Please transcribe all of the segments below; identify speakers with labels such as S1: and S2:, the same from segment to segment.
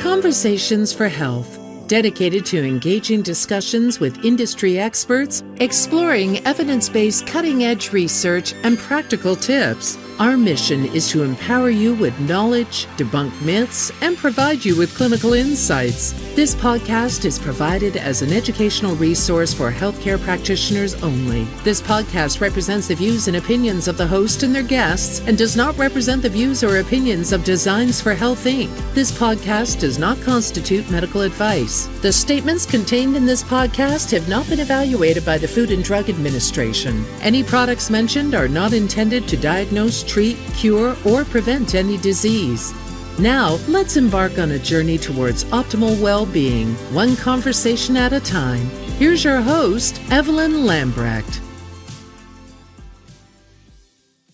S1: Conversations for Health, dedicated to engaging discussions with industry experts, exploring evidence-based cutting-edge research and practical tips. Our mission is to empower you with knowledge, debunk myths, and provide you with clinical insights. This podcast is provided as an educational resource for healthcare practitioners only. This podcast represents the views and opinions of the host and their guests and does not represent the views or opinions of Designs for Health, Inc. This podcast does not constitute medical advice. The statements contained in this podcast have not been evaluated by the Food and Drug Administration. Any products mentioned are not intended to diagnose, treat, cure, or prevent any disease. Now, let's embark on a journey towards optimal well-being, one conversation at a time. Here's your host, Evelyn Lambrecht.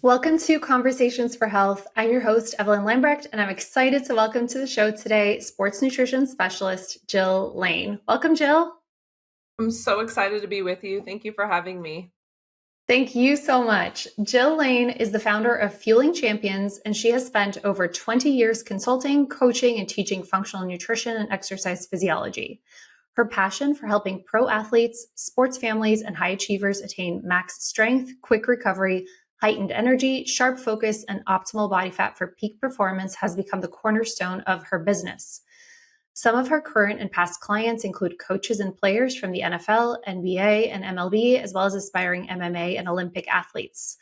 S2: Welcome to Conversations for Health. I'm your host, Evelyn Lambrecht, and I'm excited to welcome to the show today sports nutrition specialist, Jill Lane. Welcome, Jill.
S3: I'm so excited to be with you. Thank you for having me.
S2: Thank you so much. Jill Lane is the founder of Fueling Champions, and she has spent over 20 years consulting, coaching, and teaching functional nutrition and exercise physiology. Her passion for helping pro athletes, sports families, and high achievers attain max strength, quick recovery, heightened energy, sharp focus, and optimal body fat for peak performance has become the cornerstone of her business. Some of her current and past clients include coaches and players from the NFL, NBA, and MLB, as well as aspiring MMA and Olympic athletes.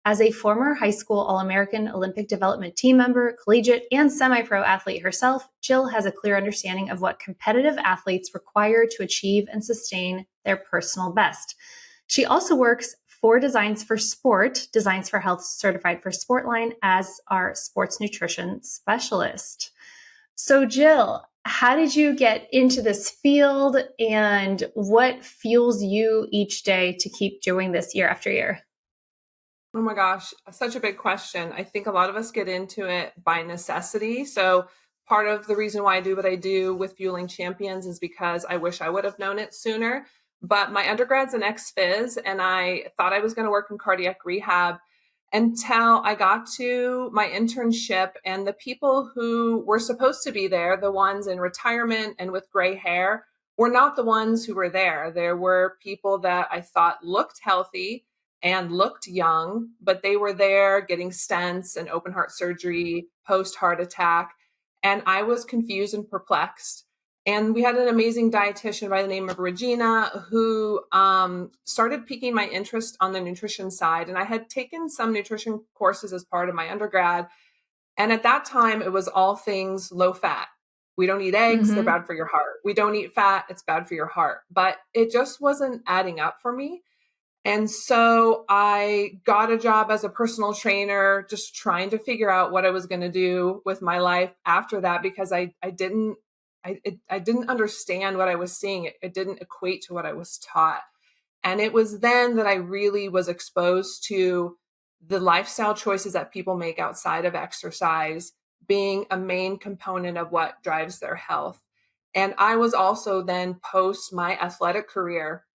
S2: As a former high school All-American Olympic development team member, collegiate, and semi-pro athlete herself, Jill has a clear understanding of what competitive athletes require to achieve and sustain their personal best. She also works for Designs for Sport, Designs for Health certified for Sportline, as our sports nutrition specialist. So Jill, how did you get into this field and what fuels you each day to keep doing this year after year?
S3: Oh my gosh, such a big question. I think a lot of us get into it by necessity. So part of the reason why I do what I do with Fueling Champions is because I wish I would have known it sooner. But my undergrad's an ex-phys, and I thought I was going to work in cardiac rehab until I got to my internship, and the people who were supposed to be there, the ones in retirement and with gray hair, were not the ones who were there. There were people that I thought looked healthy and looked young, but they were there getting stents and open heart surgery, post-heart attack, and I was confused and perplexed. And we had an amazing dietitian by the name of Regina who started piquing my interest on the nutrition side. And I had taken some nutrition courses as part of my undergrad. And at that time, it was all things low fat. We don't eat eggs, they're bad for your heart. We don't eat fat, it's bad for your heart. But it just wasn't adding up for me. And so I got a job as a personal trainer, just trying to figure out what I was going to do with my life after that, because I didn't understand what I was seeing. It didn't equate to what I was taught. And it was then that I really was exposed to the lifestyle choices that people make outside of exercise being a main component of what drives their health. And I was also then post my athletic career,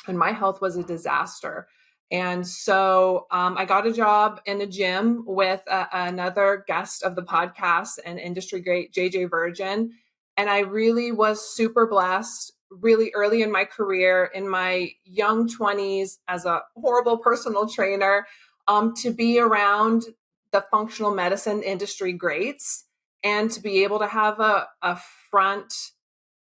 S3: and my health was a disaster. And so I got a job in a gym with another guest of the podcast, an industry great, JJ Virgin. And I really was super blessed really early in my career, in my young 20s as a horrible personal trainer, to be around the functional medicine industry greats and to be able to have a front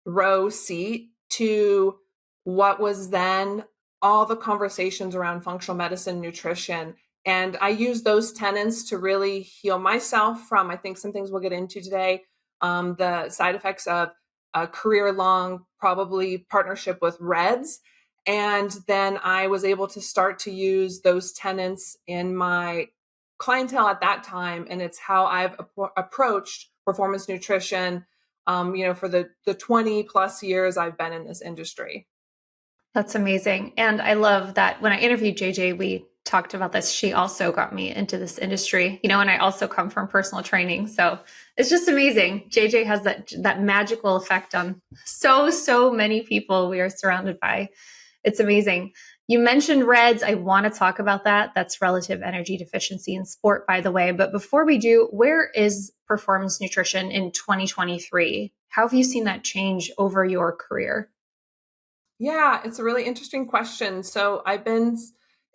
S3: row seat to what was then all the conversations around functional medicine, nutrition. And I used those tenets to really heal myself from, I think, some things we'll get into today, the side effects of a career-long, probably partnership with Reds. And then I was able to start to use those tenets in my clientele at that time. And it's how I've approached performance nutrition, for the 20 plus years I've been in this industry.
S2: That's amazing. And I love that when I interviewed JJ, we talked about this. She also got me into this industry, and I also come from personal training. So it's just amazing. JJ has that magical effect on so many people we are surrounded by. It's amazing. You mentioned REDS. I want to talk about that. That's relative energy deficiency in sport, by the way. But before we do, where is performance nutrition in 2023? How have you seen that change over your career?
S3: Yeah, it's a really interesting question. So I've been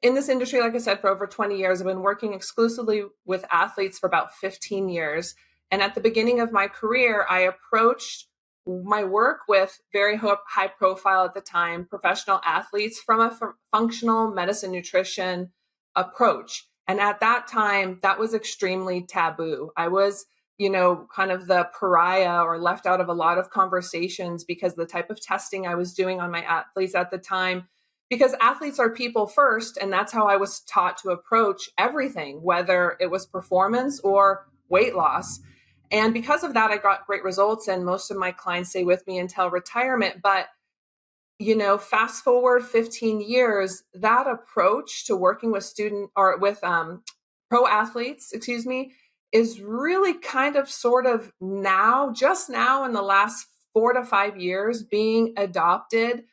S3: in this industry, like I said, for over 20 years. I've been working exclusively with athletes for about 15 years. And at the beginning of my career, I approached my work with very high profile at the time professional athletes from a functional medicine nutrition approach. And at that time, that was extremely taboo. I was kind of the pariah or left out of a lot of conversations because the type of testing I was doing on my athletes at the time, because athletes are people first. And that's how I was taught to approach everything, whether it was performance or weight loss. And because of that, I got great results. And most of my clients stay with me until retirement. But fast forward 15 years, that approach to working with pro athletes, is really kind of sort of just now in the last 4 to 5 years being adopted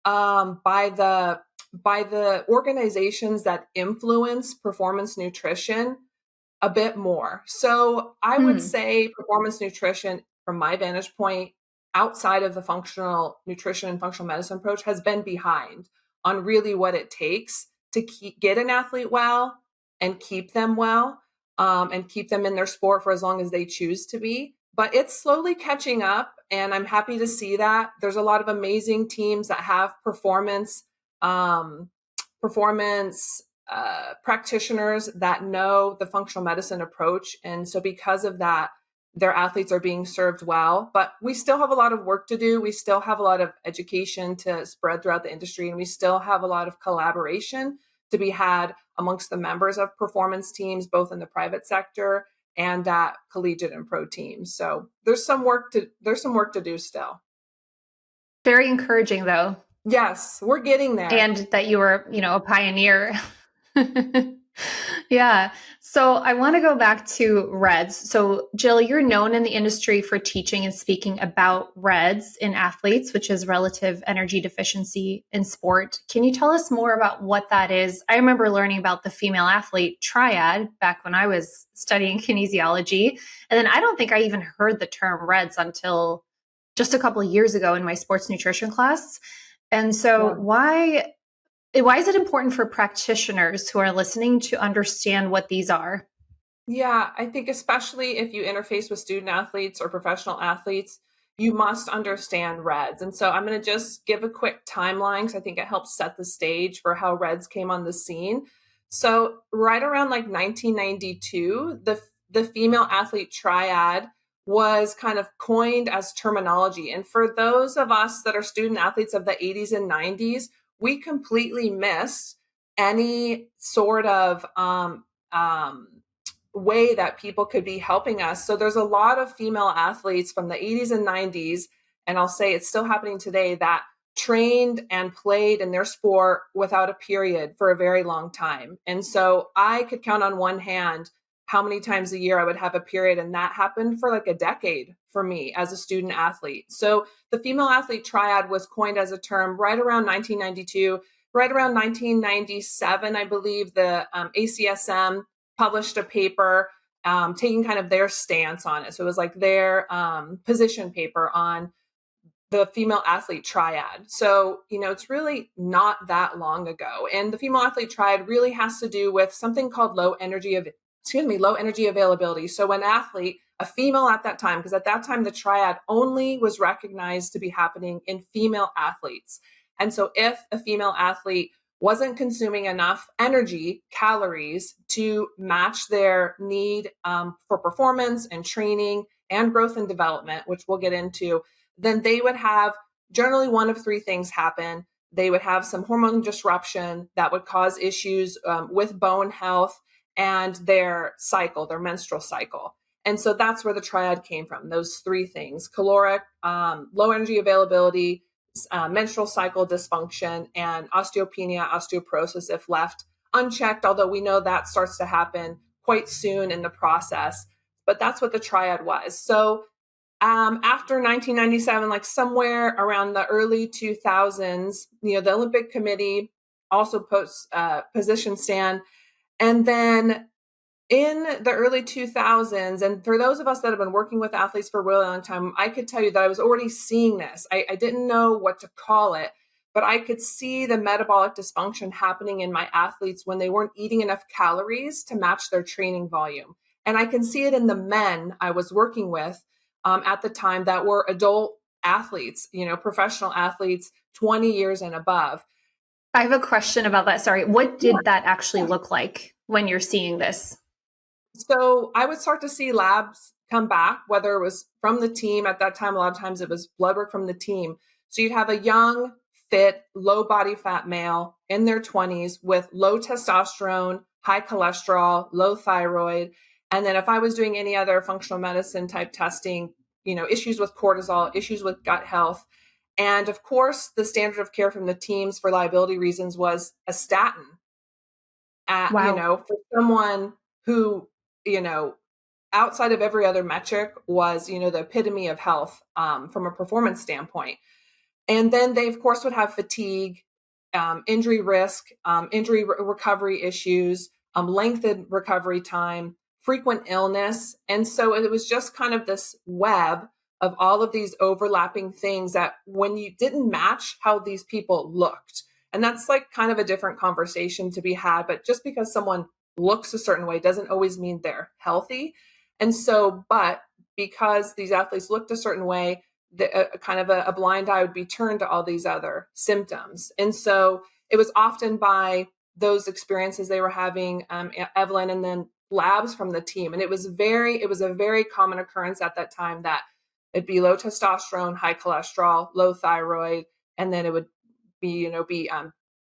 S3: by the organizations that influence performance nutrition a bit more. So I would say performance nutrition, from my vantage point, outside of the functional nutrition and functional medicine approach, has been behind on really what it takes to get an athlete well and keep them well, and keep them in their sport for as long as they choose to be. But it's slowly catching up, and I'm happy to see that. There's a lot of amazing teams that have performance practitioners that know the functional medicine approach. And so because of that, their athletes are being served well. But we still have a lot of work to do. We still have a lot of education to spread throughout the industry, and we still have a lot of collaboration to be had amongst the members of performance teams, both in the private sector and at collegiate and pro teams. So there's some work to do still.
S2: Very encouraging, though.
S3: Yes, we're getting there.
S2: And that you were, a pioneer. Yeah. So I want to go back to REDS. So Jill, you're known in the industry for teaching and speaking about REDS in athletes, which is relative energy deficiency in sport. Can you tell us more about what that is? I remember learning about the female athlete triad back when I was studying kinesiology. And then I don't think I even heard the term REDS until just a couple of years ago in my sports nutrition class. And so why is it important for practitioners who are listening to understand what these are?
S3: Yeah, I think especially if you interface with student athletes or professional athletes, you must understand REDS. And so I'm going to just give a quick timeline because I think it helps set the stage for how REDS came on the scene. So right around like 1992, the female athlete triad was kind of coined as terminology. And for those of us that are student athletes of the 80s and 90s, we completely missed any sort of way that people could be helping us. So there's a lot of female athletes from the 80s and 90s, and I'll say it's still happening today, that trained and played in their sport without a period for a very long time. And so I could count on one hand how many times a year I would have a period, and that happened for like a decade for me as a student athlete. So the female athlete triad was coined as a term right around 1992. Right around 1997, I believe the ACSM published a paper taking kind of their stance on it. So it was like their position paper on the female athlete triad. So, it's really not that long ago. And the female athlete triad really has to do with something called low energy availability. So an athlete, a female at that time, because at that time the triad only was recognized to be happening in female athletes. And so if a female athlete wasn't consuming enough energy, calories, to match their need for performance and training and growth and development, which we'll get into, then they would have generally one of three things happen. They would have some hormone disruption that would cause issues with bone health and their menstrual cycle. And so that's where the triad came from, those three things: caloric, low energy availability, menstrual cycle dysfunction, and osteopenia, osteoporosis if left unchecked, although we know that starts to happen quite soon in the process. But that's what the triad was. So after 1997, like somewhere around the early 2000s, the Olympic Committee also post position stand. And then in the early 2000s, and for those of us that have been working with athletes for a really long time, I could tell you that I was already seeing this. I didn't know what to call it, but I could see the metabolic dysfunction happening in my athletes when they weren't eating enough calories to match their training volume. And I can see it in the men I was working with at the time that were adult athletes, professional athletes, 20 years and above.
S2: I have a question about that. Sorry. What did that actually look like when you're seeing this?
S3: So I would start to see labs come back, whether it was from the team at that time. A lot of times it was blood work from the team. So you'd have a young, fit, low body fat male in their 20s with low testosterone, high cholesterol, low thyroid. And then if I was doing any other functional medicine type testing, issues with cortisol, issues with gut health. And of course, the standard of care from the teams for liability reasons was a statin.
S2: Wow.
S3: For someone who, outside of every other metric was, the epitome of health from a performance standpoint. And then they, of course, would have fatigue, injury risk, injury recovery issues, lengthened recovery time, frequent illness. And so it was just kind of this web of all of these overlapping things that when you didn't match how these people looked. And that's like kind of a different conversation to be had. But just because someone looks a certain way doesn't always mean they're healthy. And so, but because these athletes looked a certain way, kind of a blind eye would be turned to all these other symptoms. And so it was often by those experiences they were having, Evelyn, and then labs from the team. And it was a very common occurrence at that time that it'd be low testosterone, high cholesterol, low thyroid, and then it would be,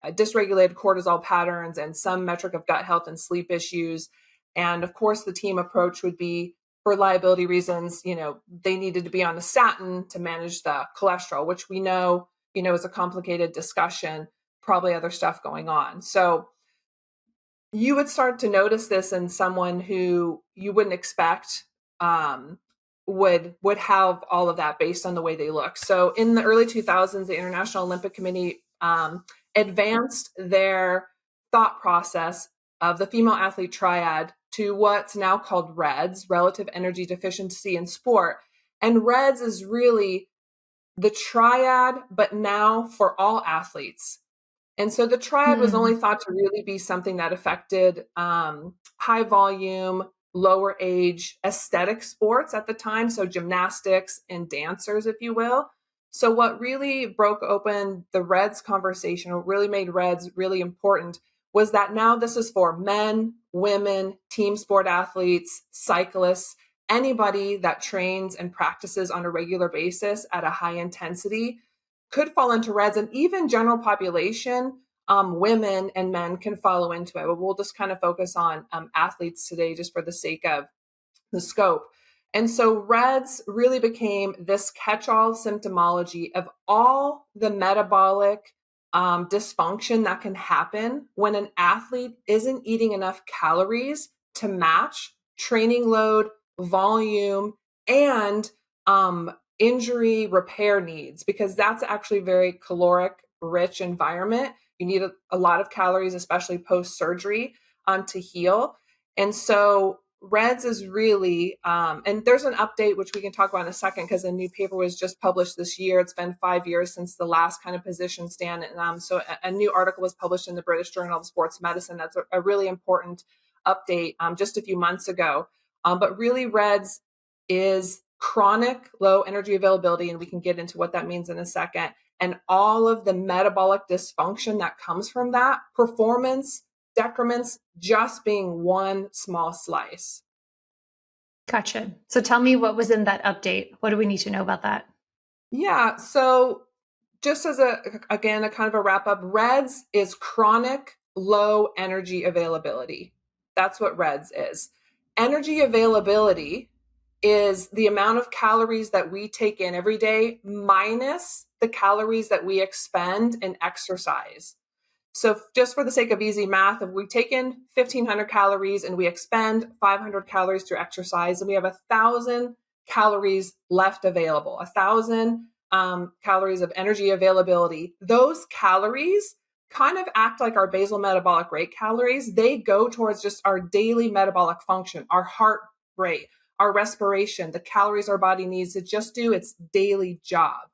S3: dysregulated cortisol patterns and some metric of gut health and sleep issues. And of course, the team approach would be, for liability reasons, they needed to be on a statin to manage the cholesterol, which we know, is a complicated discussion, probably other stuff going on. So you would start to notice this in someone who you wouldn't expect would have all of that based on the way they look. So in the early 2000s, the International Olympic Committee advanced their thought process of the female athlete triad to what's now called REDS, relative energy deficiency in sport. And REDS is really the triad, but now for all athletes. And so the triad was only thought to really be something that affected high volume, lower age, aesthetic sports at the time. So gymnastics and dancers, if you will. So what really broke open the REDS conversation, what really made REDS really important, was that now this is for men, women, team sport athletes, cyclists, anybody that trains and practices on a regular basis at a high intensity could fall into REDS, and even general population, women and men can follow into it. But we'll just kind of focus on athletes today just for the sake of the scope. And so REDS really became this catch-all symptomology of all the metabolic dysfunction that can happen when an athlete isn't eating enough calories to match training load, volume, and injury repair needs, because that's actually very caloric rich environment. You need a lot of calories, especially post-surgery, to heal. And so REDS is really, and there's an update, which we can talk about in a second, because a new paper was just published this year. It's been 5 years since the last kind of position stand. And so a new article was published in the British Journal of Sports Medicine. That's a really important update just a few months ago. But really, REDS is chronic low energy availability, and we can get into what that means in a second, and all of the metabolic dysfunction that comes from that, performance decrements just being one small slice.
S2: Gotcha. So tell me what was in that update. What do we need to know about that?
S3: Yeah. So just as a kind of a wrap up, REDS is chronic low energy availability. That's what REDS is. Energy availability is the amount of calories that we take in every day minus the calories that we expend in exercise. So just for the sake of easy math, if we take in 1,500 calories and we expend 500 calories through exercise, and we have 1,000 calories left available, 1,000 calories of energy availability, those calories kind of act like our basal metabolic rate calories. They go towards just our daily metabolic function, our heart rate, our respiration, the calories our body needs to just do its daily job.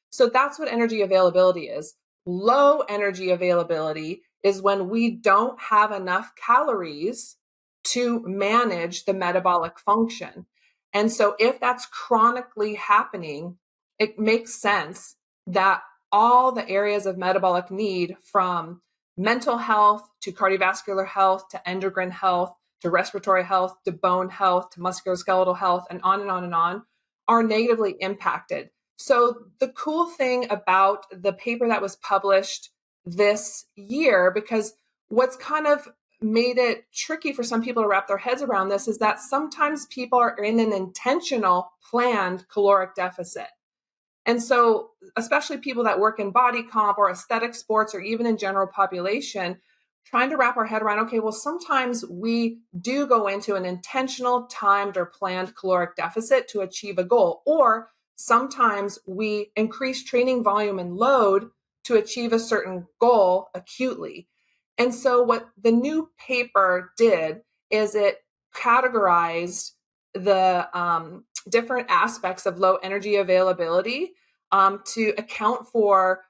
S3: So that's what energy availability is. Low energy availability is when we don't have enough calories to manage the metabolic function. And so if that's chronically happening, it makes sense that all the areas of metabolic need, from mental health to cardiovascular health to endocrine health to respiratory health to bone health to musculoskeletal health, and on, are negatively impacted. So the cool thing about the paper that was published this year, because what's kind of made it tricky for some people to wrap their heads around this, is that sometimes people are in an intentional, planned caloric deficit. And so, especially people that work in body comp or aesthetic sports or even in general population, trying to wrap our head around, okay, well, sometimes we do go into an intentional, timed, or planned caloric deficit to achieve a goal, or sometimes we increase training volume and load to achieve a certain goal acutely. And so what the new paper did is it categorized the different aspects of low energy availability to account for,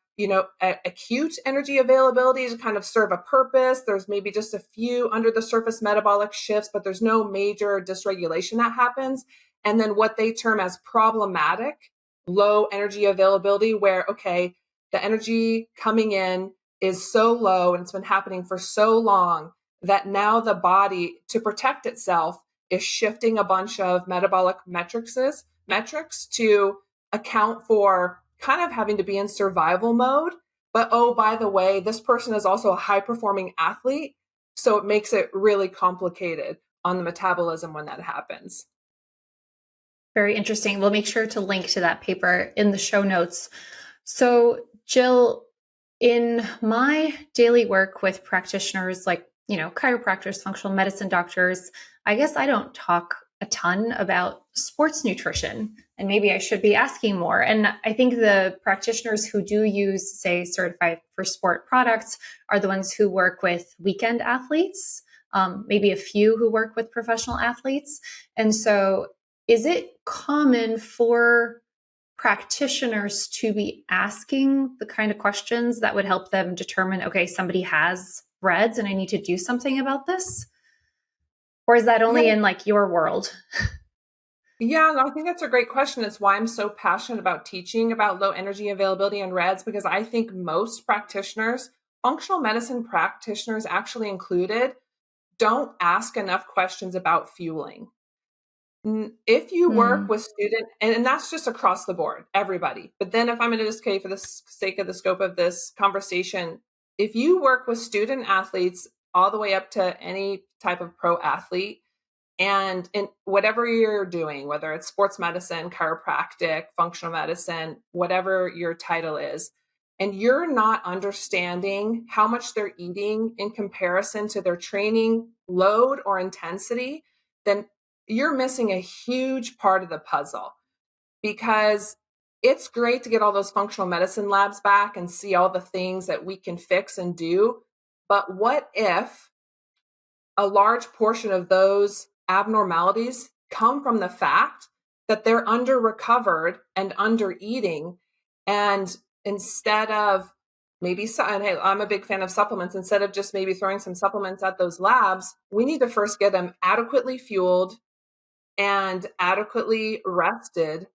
S3: acute energy availability to kind of serve a purpose. There's maybe just a few under the surface metabolic shifts, but there's no major dysregulation that happens. And then what they term as problematic low energy availability, where, okay, the energy coming in is so low and it's been happening for so long that now the body, to protect itself, is shifting a bunch of metabolic metrics to account for kind of having to be in survival mode. But oh, by the way, this person is also a high performing athlete. So it makes it really complicated on the metabolism when that happens.
S2: Very interesting. We'll make sure to link to that paper in the show notes. So, Jill, in my daily work with practitioners like, chiropractors, functional medicine doctors, I guess I don't talk a ton about sports nutrition, and maybe I should be asking more. And I think the practitioners who do use, say, certified for sport products are the ones who work with weekend athletes, maybe a few who work with professional athletes. And so is it common for practitioners to be asking the kind of questions that would help them determine, okay, somebody has REDS and I need to do something about this? Or is that only in like your world?
S3: Yeah, no, I think that's a great question. It's why I'm so passionate about teaching about low energy availability and REDS, because I think most practitioners, functional medicine practitioners actually included, don't ask enough questions about fueling. If you work with students, and that's just across the board, everybody. But then if I'm going to just say, for the sake of the scope of this conversation, if you work with student athletes all the way up to any type of pro athlete, and in whatever you're doing, whether it's sports medicine, chiropractic, functional medicine, whatever your title is, and you're not understanding how much they're eating in comparison to their training load or intensity, then you're missing a huge part of the puzzle. Because it's great to get all those functional medicine labs back and see all the things that we can fix and do. But what if a large portion of those abnormalities come from the fact that they're under recovered and under eating? And instead of maybe, and hey, I'm a big fan of supplements, instead of just maybe throwing some supplements at those labs, we need to first get them adequately fueled and adequately rested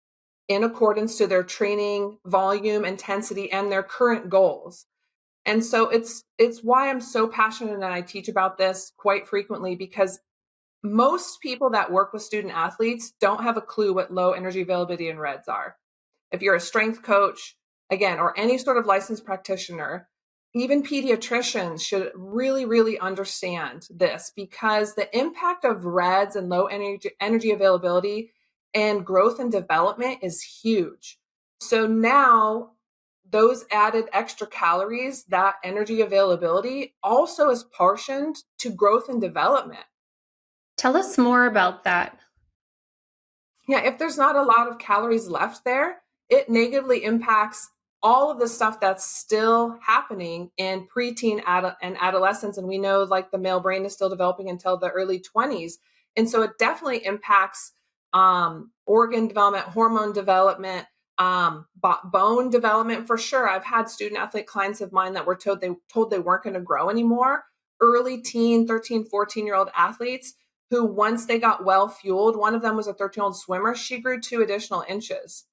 S3: in accordance to their training volume, intensity, and their current goals. And so it's why I'm so passionate and I teach about this quite frequently, because most people that work with student athletes don't have a clue what low energy availability and REDS are. If you're a strength coach, again, or any sort of licensed practitioner, even pediatricians should really, really understand this, because the impact of REDS and low energy availability and growth and development is huge. So now those added extra calories, that energy availability, also is portioned to growth and development.
S2: Tell us more about that.
S3: Yeah, if there's not a lot of calories left there, it negatively impacts all of the stuff that's still happening in preteen and adolescence. And we know like the male brain is still developing until the early 20s. And so it definitely impacts organ development, hormone development, bone development for sure. I've had student athlete clients of mine that were told they weren't going to grow anymore. Early teen, 13, 14-year-old athletes who once they got well fueled, one of them was a 13-year-old swimmer, she grew 2 additional inches.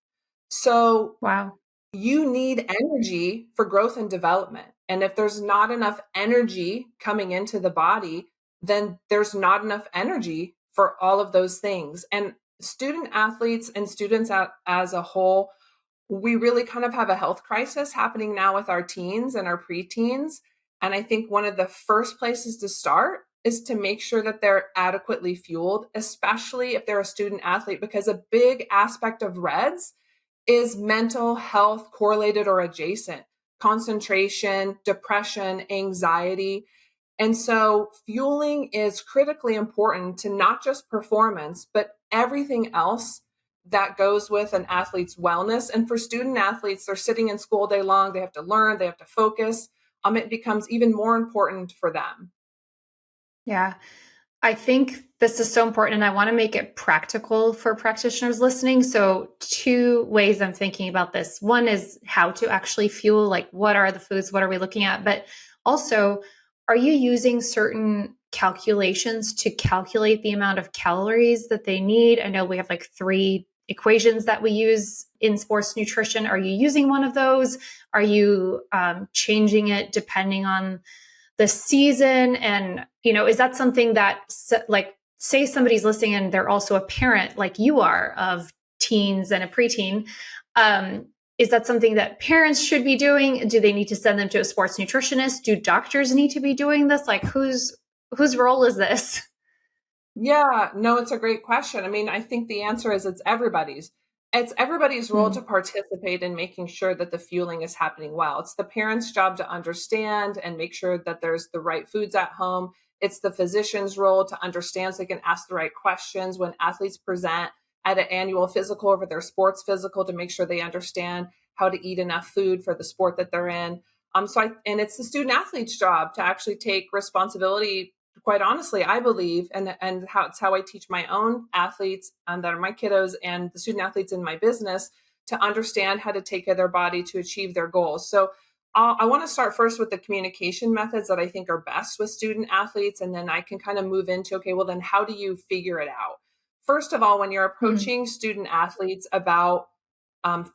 S3: So
S2: Wow.
S3: you need energy for growth and development. And if there's not enough energy coming into the body, then there's not enough energy for all of those things. And student athletes and students as a whole, we really kind of have a health crisis happening now with our teens and our preteens. And I think one of the first places to start is to make sure that they're adequately fueled, especially if they're a student athlete, because a big aspect of REDS is mental health correlated or adjacent, concentration, depression, anxiety. And so fueling is critically important to not just performance, but everything else that goes with an athlete's wellness. And for student athletes, they're sitting in school day long, they have to learn, they have to focus. It becomes even more important for them.
S2: Yeah. I think this is so important, and I want to make it practical for practitioners listening. So 2 ways I'm thinking about this. One is how to actually fuel, like what are the foods, what are we looking at? But also, are you using certain calculations to calculate the amount of calories that they need? I know we have like 3 equations that we use in sports nutrition. Are you using one of those? Are you changing it depending on the season? And, is that something that, like, say somebody's listening and they're also a parent like you are of teens and a preteen. Is that something that parents should be doing? Do they need to send them to a sports nutritionist? Do doctors need to be doing this? Like, whose role is this?
S3: Yeah, no, it's a great question. I think the answer is it's everybody's. It's everybody's role to participate in making sure that the fueling is happening well. It's the parents' job to understand and make sure that there's the right foods at home. It's the physician's role to understand so they can ask the right questions when athletes present at an annual physical or for their sports physical to make sure they understand how to eat enough food for the sport that they're in. And it's the student athlete's job to actually take responsibility. Quite honestly, I believe, and it's how I teach my own athletes that are my kiddos and the student athletes in my business to understand how to take care of their body to achieve their goals. So I want to start first with the communication methods that I think are best with student athletes, and then I can kind of move into, okay, well then how do you figure it out? First of all, when you're approaching student athletes about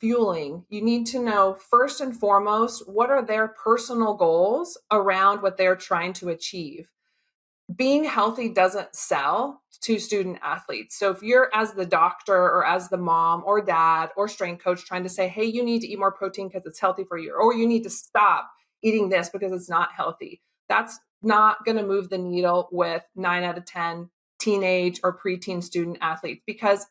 S3: fueling, you need to know first and foremost, what are their personal goals around what they're trying to achieve? Being healthy doesn't sell to student athletes. So if you're as the doctor or as the mom or dad or strength coach trying to say, hey, you need to eat more protein because it's healthy for you, or you need to stop eating this because it's not healthy, that's not going to move the needle with 9 out of 10 teenage or preteen student athletes, because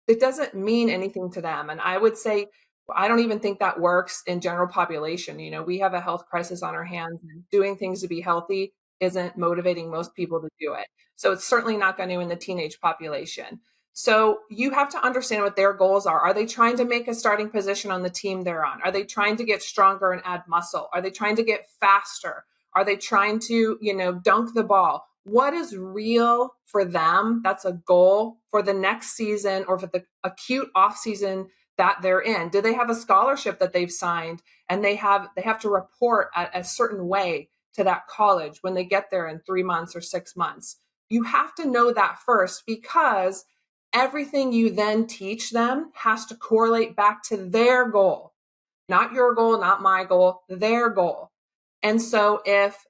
S3: it doesn't mean anything to them. And I would say, I don't even think that works in general population. We have a health crisis on our hands, and doing things to be healthy isn't motivating most people to do it. So it's certainly not going to in the teenage population. So you have to understand what their goals are. Are they trying to make a starting position on the team they're on? Are they trying to get stronger and add muscle? Are they trying to get faster? Are they trying to, dunk the ball? What is real for them? That's a goal for the next season or for the acute off season that they're in. Do they have a scholarship that they've signed and they have to report a certain way to that college when they get there in 3 months or 6 months? You have to know that first, because everything you then teach them has to correlate back to their goal, not your goal, not my goal, their goal. And so if,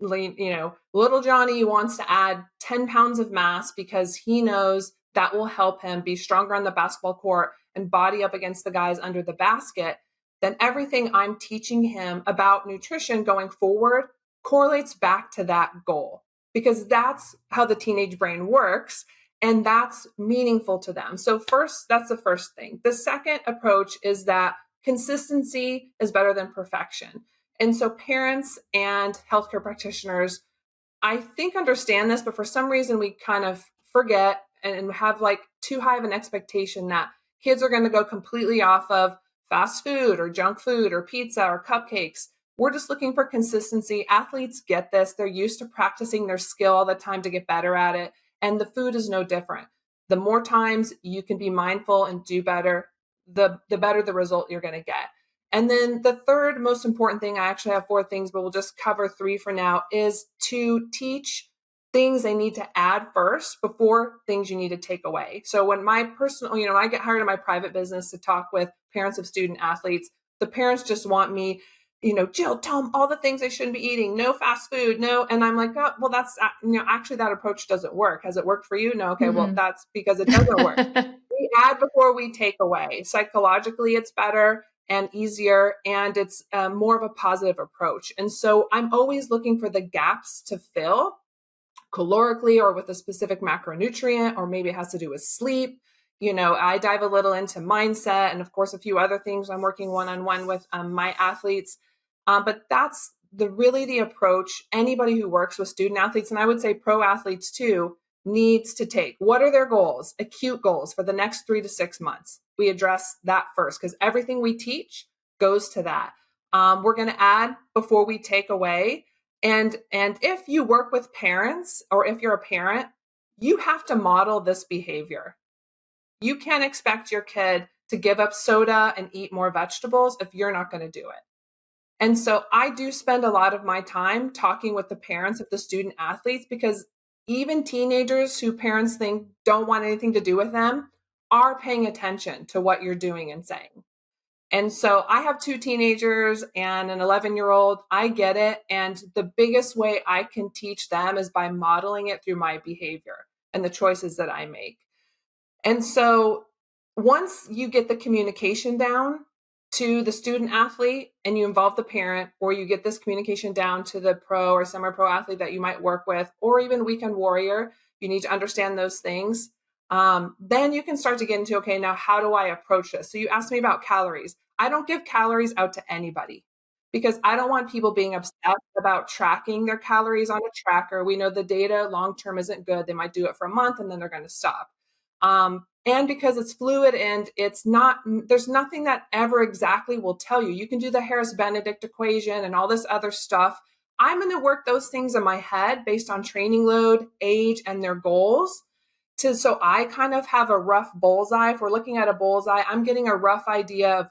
S3: little Johnny wants to add 10 pounds of mass because he knows that will help him be stronger on the basketball court and body up against the guys under the basket, then everything I'm teaching him about nutrition going forward correlates back to that goal, because that's how the teenage brain works and that's meaningful to them. So first, that's the first thing. The second approach is that consistency is better than perfection. And so parents and healthcare practitioners, I think, understand this, but for some reason we kind of forget and have like too high of an expectation that kids are going to go completely off of fast food or junk food or pizza or cupcakes. We're just looking for consistency. Athletes get this. They're used to practicing their skill all the time to get better at it. And the food is no different. The more times you can be mindful and do better, the better the result you're going to get. And then the third most important thing, I actually have 4 things, but we'll just cover 3 for now, is to teach things they need to add first before things you need to take away. So when my personal, when I get hired in my private business to talk with parents of student athletes, the parents just want me, Jill, tell them all the things they shouldn't be eating. No fast food, no. And I'm like, oh, well, that's, actually that approach doesn't work. Has it worked for you? No. Okay. Well, that's because it doesn't work. We add before we take away. Psychologically, it's better and easier, and it's more of a positive approach. And so I'm always looking for the gaps to fill calorically or with a specific macronutrient, or maybe it has to do with sleep. I dive a little into mindset and of course a few other things. I'm working one-on-one with my athletes. But that's really the approach anybody who works with student athletes, and I would say pro athletes too, needs to take. What are their goals? Acute goals for the next 3 to 6 months. We address that first because everything we teach goes to that. We're going to add before we take away. And if you work with parents, or if you're a parent, you have to model this behavior. You can't expect your kid to give up soda and eat more vegetables if you're not going to do it. And so I do spend a lot of my time talking with the parents of the student athletes, because even teenagers who parents think don't want anything to do with them are paying attention to what you're doing and saying. And so I have 2 teenagers and an 11-year-old. I get it. And the biggest way I can teach them is by modeling it through my behavior and the choices that I make. And so once you get the communication down to the student athlete and you involve the parent, or you get this communication down to the pro or semi-pro athlete that you might work with, or even weekend warrior, you need to understand those things. Then you can start to get into, okay, now how do I approach this? So you asked me about calories. I don't give calories out to anybody because I don't want people being obsessed about tracking their calories on a tracker. We know the data long-term isn't good. They might do it for a month and then they're going to stop. And because it's fluid and there's nothing that ever exactly will tell you. You can do the Harris-Benedict equation and all this other stuff. I'm going to work those things in my head based on training load, age, and their goals. So I kind of have a rough bullseye. If we're looking at a bullseye, I'm getting a rough idea of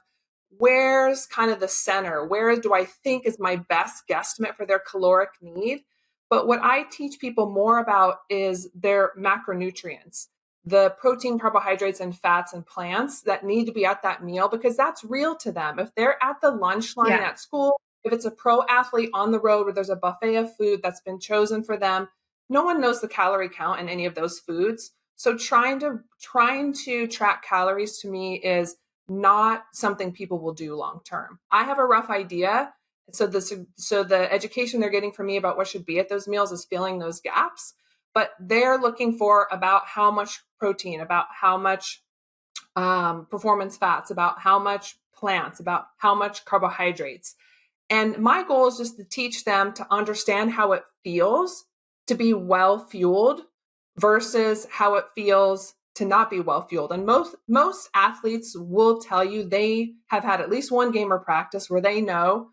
S3: where's kind of the center. Where do I think is my best guesstimate for their caloric need? But what I teach people more about is their macronutrients, the protein, carbohydrates, and fats and plants that need to be at that meal, because that's real to them. If they're at the lunch line at school, if it's a pro athlete on the road where there's a buffet of food that's been chosen for them, no one knows the calorie count in any of those foods. So trying to track calories to me is not something people will do long term. I have a rough idea. So the education they're getting from me about what should be at those meals is filling those gaps. But they're looking for about how much protein, about how much performance fats, about how much plants, about how much carbohydrates. And my goal is just to teach them to understand how it feels to be well fueled versus how it feels to not be well fueled. And most athletes will tell you they have had at least one game or practice where they know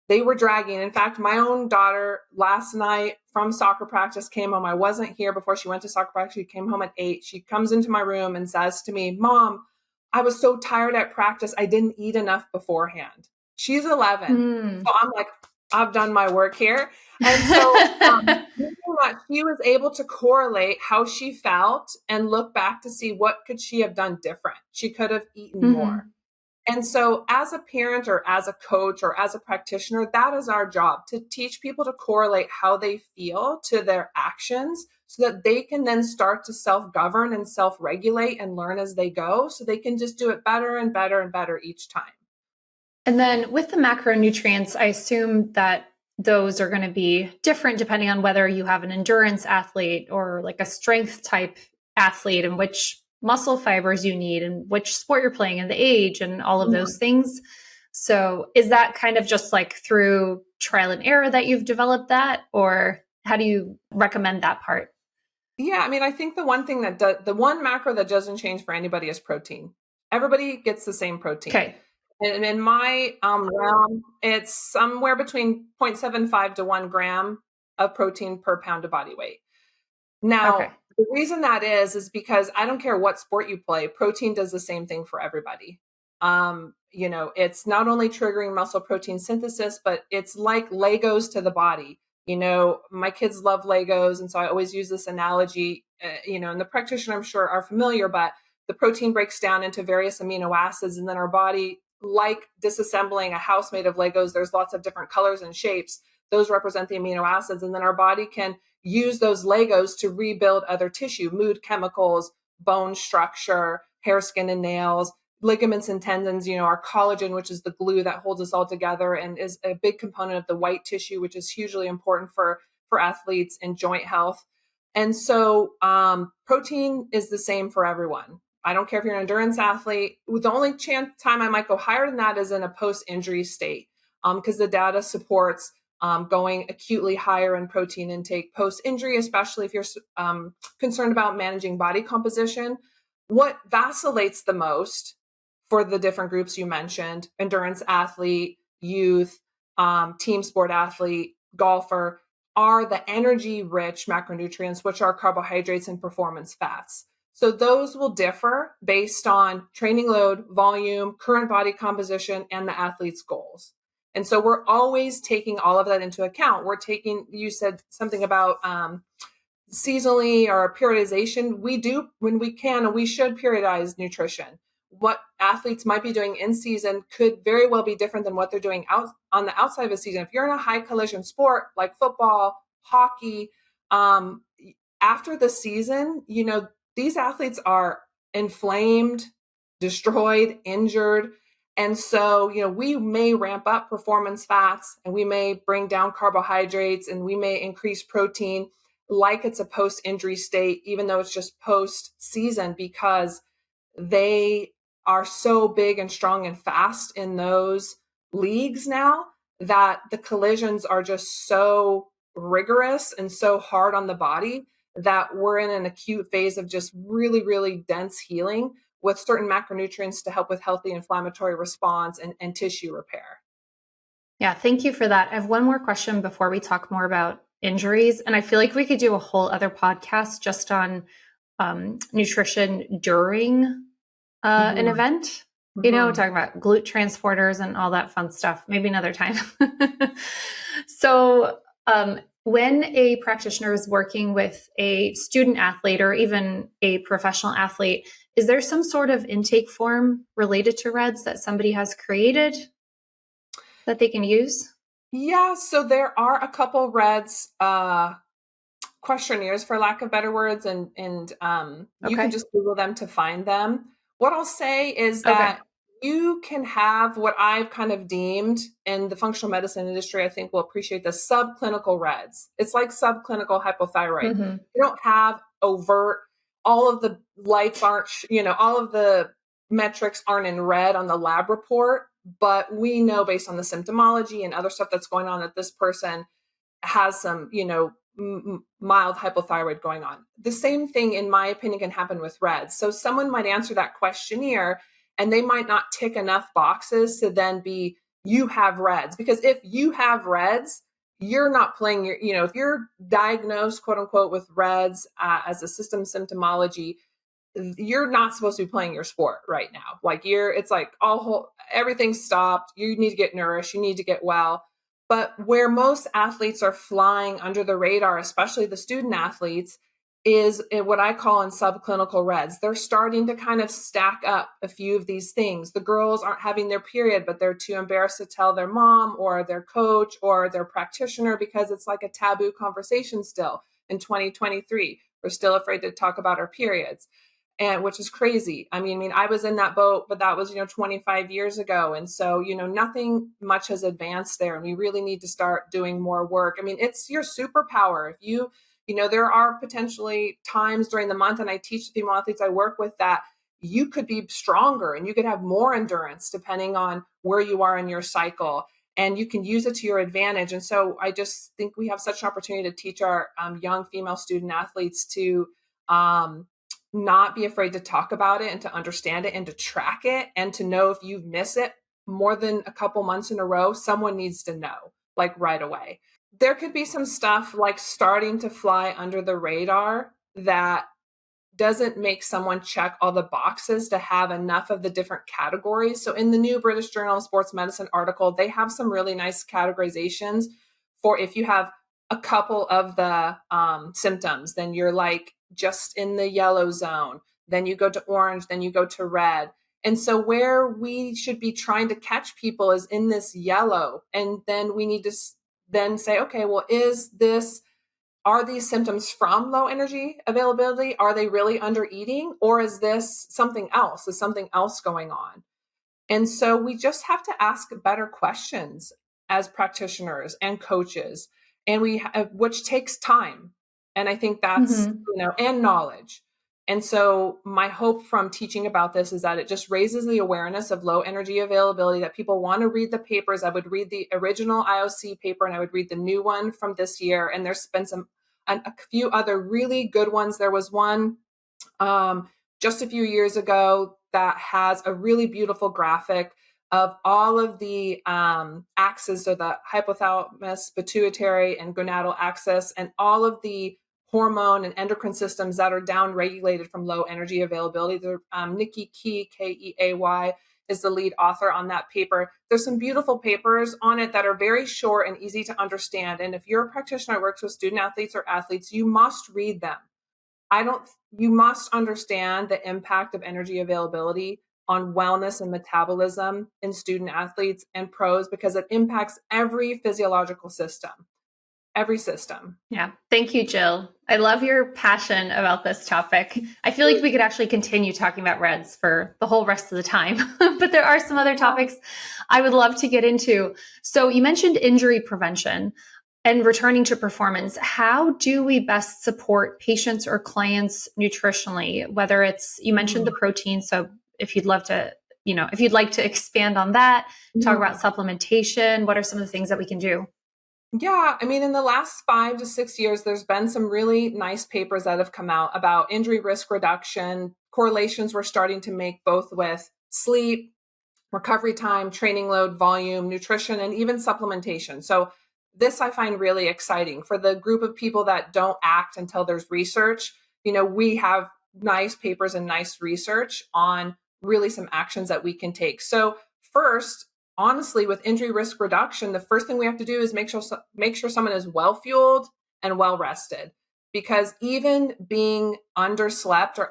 S3: they were dragging. In fact, my own daughter last night from soccer practice came home. I wasn't here before she went to soccer practice. She came home at 8. She comes into my room and says to me, "Mom, I was so tired at practice. I didn't eat enough beforehand." She's 11. So I'm like, I've done my work here. And so she was able to correlate how she felt and look back to see what could she have done different. She could have eaten more. And so as a parent or as a coach or as a practitioner, that is our job, to teach people to correlate how they feel to their actions so that they can then start to self-govern and self-regulate and learn as they go, so they can just do it better and better and better each time.
S2: And then with the macronutrients, I assume that those are going to be different depending on whether you have an endurance athlete or like a strength type athlete, and which muscle fibers you need and which sport you're playing and the age and all of those things. So is that kind of just like through trial and error that you've developed that, or how do you recommend that part?
S3: Yeah, I mean, I think the one macro that doesn't change for anybody is protein. Everybody gets the same protein.
S2: Okay.
S3: And in my realm, it's somewhere between 0.75 to 1 gram of protein per pound of body weight.
S2: Okay.
S3: Now, the reason that is because I don't care what sport you play, protein does the same thing for everybody. It's not only triggering muscle protein synthesis, but it's like Legos to the body. My kids love Legos, and so I always use this analogy. And the practitioner, I'm sure, are familiar, but the protein breaks down into various amino acids, and then our body, like disassembling a house made of Legos, there's lots of different colors and shapes. Those represent the amino acids, and then our body can use those Legos to rebuild other tissue, mood chemicals, bone structure, hair, skin, and nails, ligaments and tendons, our collagen, which is the glue that holds us all together and is a big component of the white tissue, which is hugely important for athletes and joint health. And so protein is the same for everyone. I don't care if you're an endurance athlete. The only time I might go higher than that is in a post-injury state, because the data supports going acutely higher in protein intake post-injury, especially if you're concerned about managing body composition. What vacillates the most for the different groups you mentioned, endurance athlete, youth, team sport athlete, golfer, are the energy-rich macronutrients, which are carbohydrates and performance fats. So those will differ based on training load, volume, current body composition, and the athlete's goals. And so we're always taking all of that into account. You said something about seasonally or periodization. We do, when we can, and we should periodize nutrition. What athletes might be doing in season could very well be different than what they're doing out on the outside of a season. If you're in a high collision sport like football, hockey, after the season, these athletes are inflamed, destroyed, injured. And so, we may ramp up performance fats, and we may bring down carbohydrates, and we may increase protein like it's a post-injury state, even though it's just post-season, because they are so big and strong and fast in those leagues now that the collisions are just so rigorous and so hard on the body that we're in an acute phase of just really, really dense healing with certain macronutrients to help with healthy inflammatory response and tissue repair.
S2: Yeah, thank you for that. I have one more question before we talk more about injuries. And I feel like we could do a whole other podcast just on nutrition during an event. Talking about glute transporters and all that fun stuff, maybe another time. So when a practitioner is working with a student athlete or even a professional athlete, is there some sort of intake form related to REDS that somebody has created that they can use?
S3: Yeah, so there are a couple REDS questionnaires, for lack of better words, and you can just Google them to find them. What I'll say is that you can have what I've kind of deemed in the functional medicine industry, I think will appreciate the subclinical REDS. It's like subclinical hypothyroid. You don't have overt, all of the lights aren't, all of the metrics aren't in red on the lab report, but we know based on the symptomology and other stuff that's going on that this person has some, mild hypothyroid going on. The same thing, in my opinion, can happen with REDS. So someone might answer that questionnaire and they might not tick enough boxes to then be, you have REDS. Because if you have REDS, you're not playing if you're diagnosed, quote unquote, with REDS as a system symptomology, you're not supposed to be playing your sport right now. Like it's like everything's stopped. You need to get nourished. You need to get well. But where most athletes are flying under the radar, especially the student athletes, is what I call in subclinical REDS. They're starting to kind of stack up a few of these things. The girls aren't having their period, but they're too embarrassed to tell their mom or their coach or their practitioner because it's like a taboo conversation still in 2023. We're still afraid to talk about our periods. And which is crazy. I mean, I was in that boat, but that was, 25 years ago. And so, nothing much has advanced there. And we really need to start doing more work. I mean, it's your superpower. If there are potentially times during the month, and I teach the female athletes I work with, that you could be stronger and you could have more endurance depending on where you are in your cycle. And you can use it to your advantage. And so I just think we have such an opportunity to teach our young female student athletes to not be afraid to talk about it and to understand it and to track it and to know if you miss it, more than a couple months in a row, someone needs to know, like right away. There could be some stuff like starting to fly under the radar that doesn't make someone check all the boxes to have enough of the different categories. So in the new British Journal of Sports Medicine article, they have some really nice categorizations for if you have a couple of the symptoms, then you're like just in the yellow zone, then you go to orange, then you go to red. And so where we should be trying to catch people is in this yellow. And then we need to then say, okay, well, are these symptoms from low energy availability? Are they really under eating? Or is this something else? Is something else going on? And so we just have to ask better questions as practitioners and coaches, and which takes time. And I think that's, and knowledge. And so my hope from teaching about this is that it just raises the awareness of low energy availability, that people want to read the papers. I would read the original IOC paper and I would read the new one from this year. And there's been a few other really good ones. There was one just a few years ago that has a really beautiful graphic of all of the axes, so the hypothalamus, pituitary, and gonadal axis, and all of the hormone and endocrine systems that are down-regulated from low energy availability. Nikki Key, Keay, is the lead author on that paper. There's some beautiful papers on it that are very short and easy to understand. And if you're a practitioner that works with student athletes or athletes, you must read them. You must understand the impact of energy availability on wellness and metabolism in student athletes and pros, because it impacts every physiological system. Every system.
S2: Yeah. Thank you, Jill. I love your passion about this topic. I feel like we could actually continue talking about REDS for the whole rest of the time, but there are some other topics I would love to get into. So you mentioned injury prevention and returning to performance. How do we best support patients or clients nutritionally? Whether it's, you mentioned the protein. So if you'd like to expand on that, talk about supplementation, what are some of the things that we can do?
S3: Yeah, I mean, in the last 5 to 6 years, there's been some really nice papers that have come out about injury risk reduction. Correlations we're starting to make both with sleep, recovery time, training load, volume, nutrition, and even supplementation. So this I find really exciting. For the group of people that don't act until there's research, we have nice papers and nice research on really some actions that we can take. So first, honestly, with injury risk reduction, the first thing we have to do is make sure someone is well fueled and well rested, because even being underslept or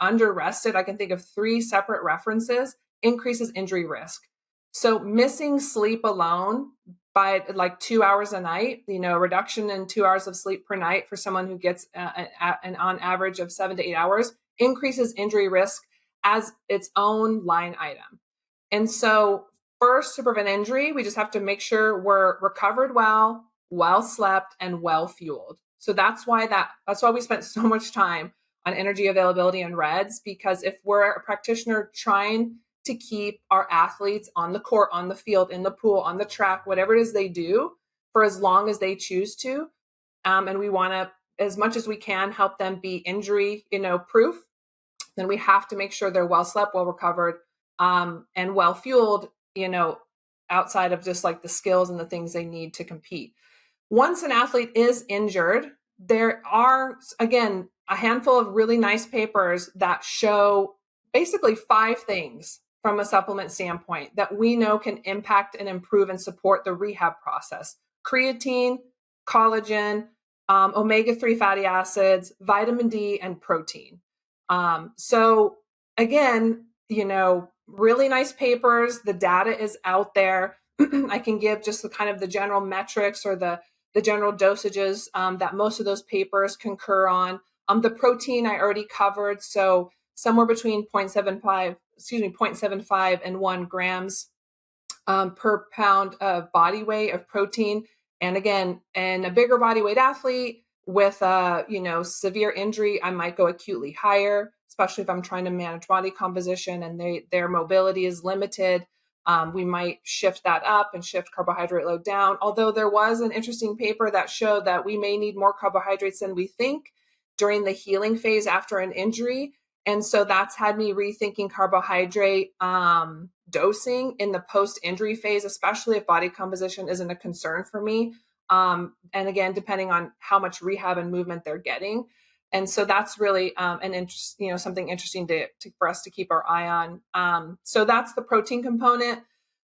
S3: under rested, I can think of 3 separate references, increases injury risk. So missing sleep alone by like 2 hours a night, reduction in 2 hours of sleep per night for someone who gets an on average of 7 to 8 hours, increases injury risk as its own line item. And so first, to prevent injury, we just have to make sure we're recovered well slept, and well fueled. So that's why we spent so much time on energy availability and REDS, because if we're a practitioner trying to keep our athletes on the court, on the field, in the pool, on the track, whatever it is they do for as long as they choose to, and we want to, as much as we can, help them be injury, proof, then we have to make sure they're well slept, well recovered, and well fueled, outside of just like the skills and the things they need to compete. Once an athlete is injured, there are, again, a handful of really nice papers that show basically 5 things from a supplement standpoint that we know can impact and improve and support the rehab process: creatine, collagen, omega-3 fatty acids, vitamin D, and protein. So again, really nice papers. The data is out there. I can give just the general metrics or the general dosages that most of those papers concur on. The protein I already covered. So somewhere between 0.75 and 1 grams per pound of body weight of protein. And again, in a bigger body weight athlete with severe injury, I might go acutely higher, especially if I'm trying to manage body composition and their mobility is limited. We might shift that up and shift carbohydrate load down. Although there was an interesting paper that showed that we may need more carbohydrates than we think during the healing phase after an injury. And so that's had me rethinking carbohydrate dosing in the post-injury phase, especially if body composition isn't a concern for me. And again, depending on how much rehab and movement they're getting. And so that's really something interesting for us to keep our eye on. So that's the protein component.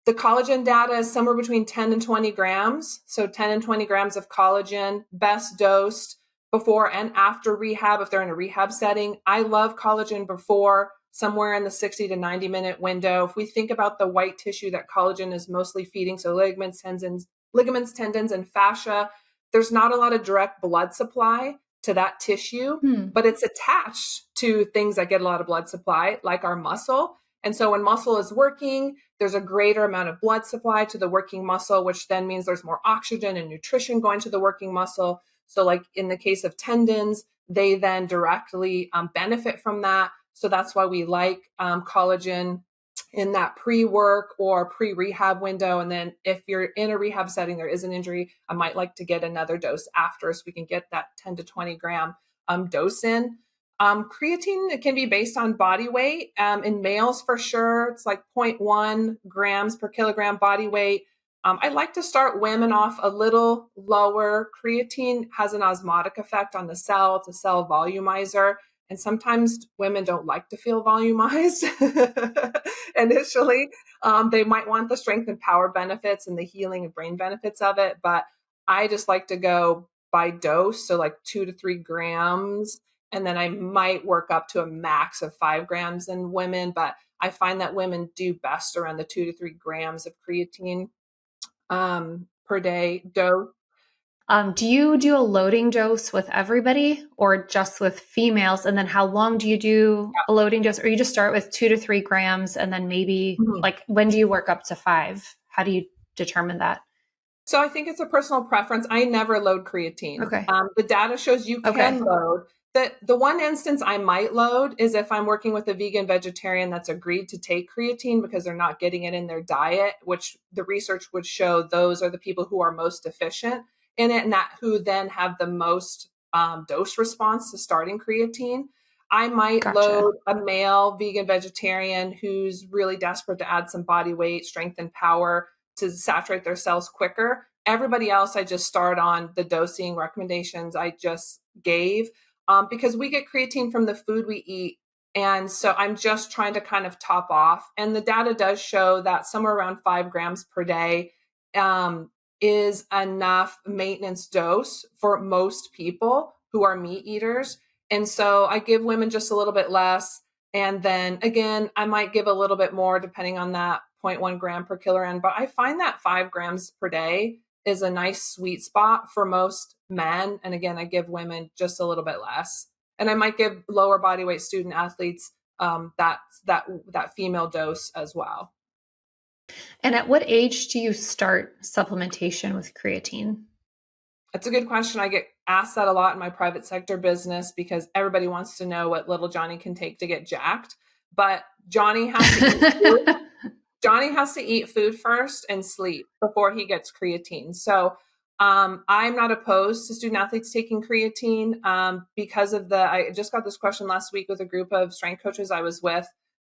S3: The collagen data is somewhere between 10 and 20 grams. So 10 and 20 grams of collagen, best dosed before and after rehab if they're in a rehab setting. I love collagen before, somewhere in the 60 to 90 minute window. If we think about the white tissue that collagen is mostly feeding, so ligaments, tendons, and fascia, there's not a lot of direct blood supply to that tissue, but it's attached to things that get a lot of blood supply, like our muscle. And so when muscle is working, there's a greater amount of blood supply to the working muscle, which then means there's more oxygen and nutrition going to the working muscle. So like in the case of tendons, they then directly benefit from that. So that's why we like collagen in that pre-work or pre-rehab window. And then if you're in a rehab setting, there is an injury, I might like to get another dose after so we can get that 10 to 20 gram dose in. Creatine, it can be based on body weight. In males, for sure, it's like 0.1 grams per kilogram body weight. I like to start women off a little lower. Creatine has an osmotic effect on the cell. It's a cell volumizer. And sometimes women don't like to feel volumized initially. They might want the strength and power benefits and the healing and brain benefits of it. But I just like to go by dose, so like 2 to 3 grams. And then I might work up to a max of 5 grams in women. But I find that women do best around the 2 to 3 grams of creatine per day dose.
S2: Do you do a loading dose with everybody or just with females? And then how long do you do a loading dose? Or you just start with 2 to 3 grams and then maybe like when do you work up to 5? How do you determine that?
S3: So I think it's a personal preference. I never load creatine.
S2: Okay.
S3: The data shows you can load. The one instance I might load is if I'm working with a vegan vegetarian that's agreed to take creatine because they're not getting it in their diet, which the research would show those are the people who are most deficient in it and that who then have the most dose response to starting creatine. I might load a male vegan vegetarian who's really desperate to add some body weight, strength, and power to saturate their cells quicker. Everybody else, I just start on the dosing recommendations I just gave because we get creatine from the food we eat. And so I'm just trying to kind of top off. And the data does show that somewhere around 5 grams per day is enough maintenance dose for most people who are meat eaters. And so I give women just a little bit less. And then again, I might give a little bit more depending on that 0.1 gram per kilogram. But I find that 5 grams per day is a nice sweet spot for most men. And again, I give women just a little bit less. And I might give lower body weight student athletes that female dose as well.
S2: And at what age do you start supplementation with creatine?
S3: That's a good question. I get asked that a lot in my private sector business because everybody wants to know what little Johnny can take to get jacked. But Johnny has to eat food. Johnny has to eat food first and sleep before he gets creatine. So I'm not opposed to student athletes taking creatine because of I just got this question last week with a group of strength coaches I was with.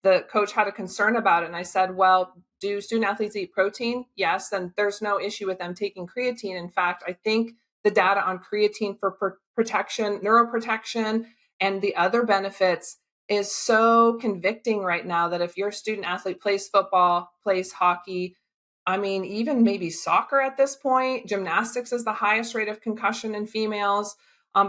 S3: The coach had a concern about it. And I said, well, do student athletes eat protein? Yes. Then there's no issue with them taking creatine. In fact, I think the data on creatine for protection, neuroprotection, and the other benefits is so convicting right now that if your student athlete plays football, plays hockey, I mean, even maybe soccer at this point, gymnastics is the highest rate of concussion in females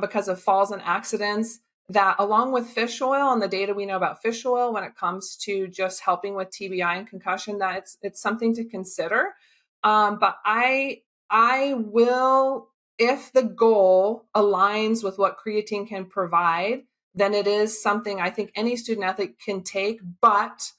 S3: because of falls and accidents. That along with fish oil and the data we know about fish oil when it comes to just helping with TBI and concussion, that it's something to consider. But I will, if the goal aligns with what creatine can provide, then it is something I think any student athlete can take, but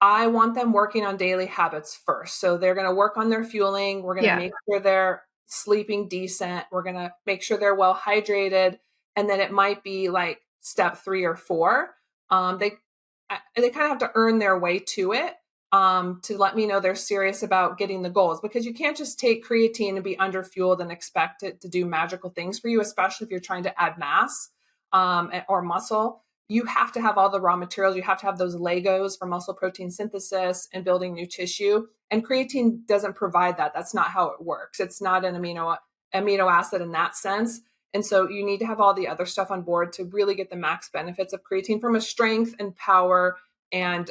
S3: I want them working on daily habits first. So they're going to work on their fueling. We're going to make sure they're sleeping decent. We're going to make sure they're well hydrated. And then it might be like step 3 or 4. They kind of have to earn their way to it to let me know they're serious about getting the goals, because you can't just take creatine and be underfueled and expect it to do magical things for you, especially if you're trying to add mass or muscle. you have to have all the raw materials. You have to have those Legos for muscle protein synthesis and building new tissue. And creatine doesn't provide that. That's not how it works. It's not an amino acid in that sense. And so you need to have all the other stuff on board to really get the max benefits of creatine from a strength and power and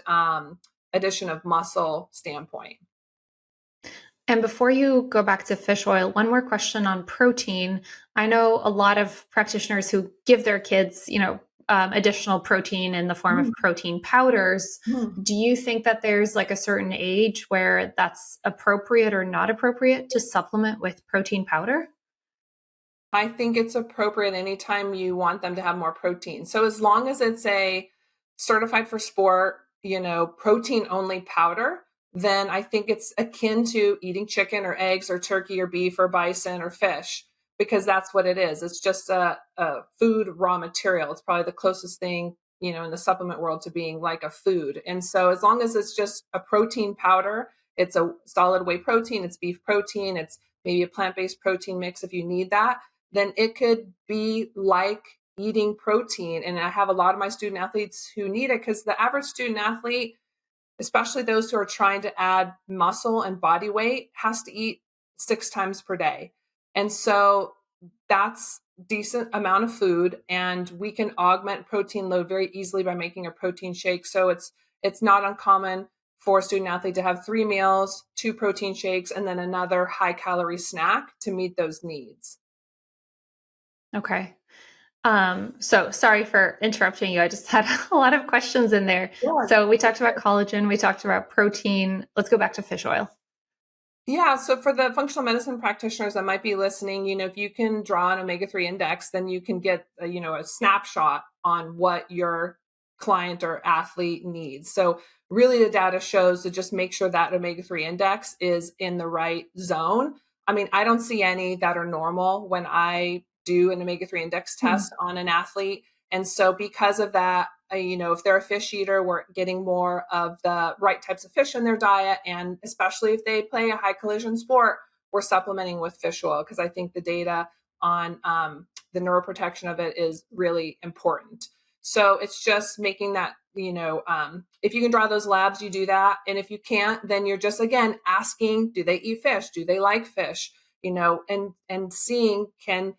S3: addition of muscle standpoint.
S2: And before you go back to fish oil, one more question on protein. I know a lot of practitioners who give their kids, additional protein in the form of protein powders. Do you think that there's like a certain age where that's appropriate or not appropriate to supplement with protein powder?
S3: I think it's appropriate anytime you want them to have more protein. So as long as it's a certified for sport, protein only powder, then I think it's akin to eating chicken or eggs or turkey or beef or bison or fish, because that's what it is. It's just a food raw material. It's probably the closest thing, in the supplement world to being like a food. And so as long as it's just a protein powder, it's a solid whey protein, it's beef protein, it's maybe a plant-based protein mix if you need that, then it could be like eating protein. And I have a lot of my student athletes who need it, because the average student athlete, especially those who are trying to add muscle and body weight, has to eat 6 times per day. And so that's decent amount of food, and we can augment protein load very easily by making a protein shake. So it's not uncommon for a student athlete to have 3 meals, 2 protein shakes, and then another high calorie snack to meet those needs.
S2: Okay. So sorry for interrupting you. I just had a lot of questions in there.
S3: Yeah.
S2: So we talked about collagen, we talked about protein. Let's go back to fish oil.
S3: Yeah. So for the functional medicine practitioners that might be listening, if you can draw an omega-3 index, then you can get, a snapshot on what your client or athlete needs. So really the data shows to just make sure that omega-3 index is in the right zone. I mean, I don't see any that are normal when I do an omega-3 index test on an athlete. And so because of that, if they're a fish eater, we're getting more of the right types of fish in their diet. And especially if they play a high collision sport, we're supplementing with fish oil, because I think the data on the neuroprotection of it is really important. So it's just making that, if you can draw those labs, you do that. And if you can't, then you're just, again, asking, do they eat fish? Do they like fish? And seeing, can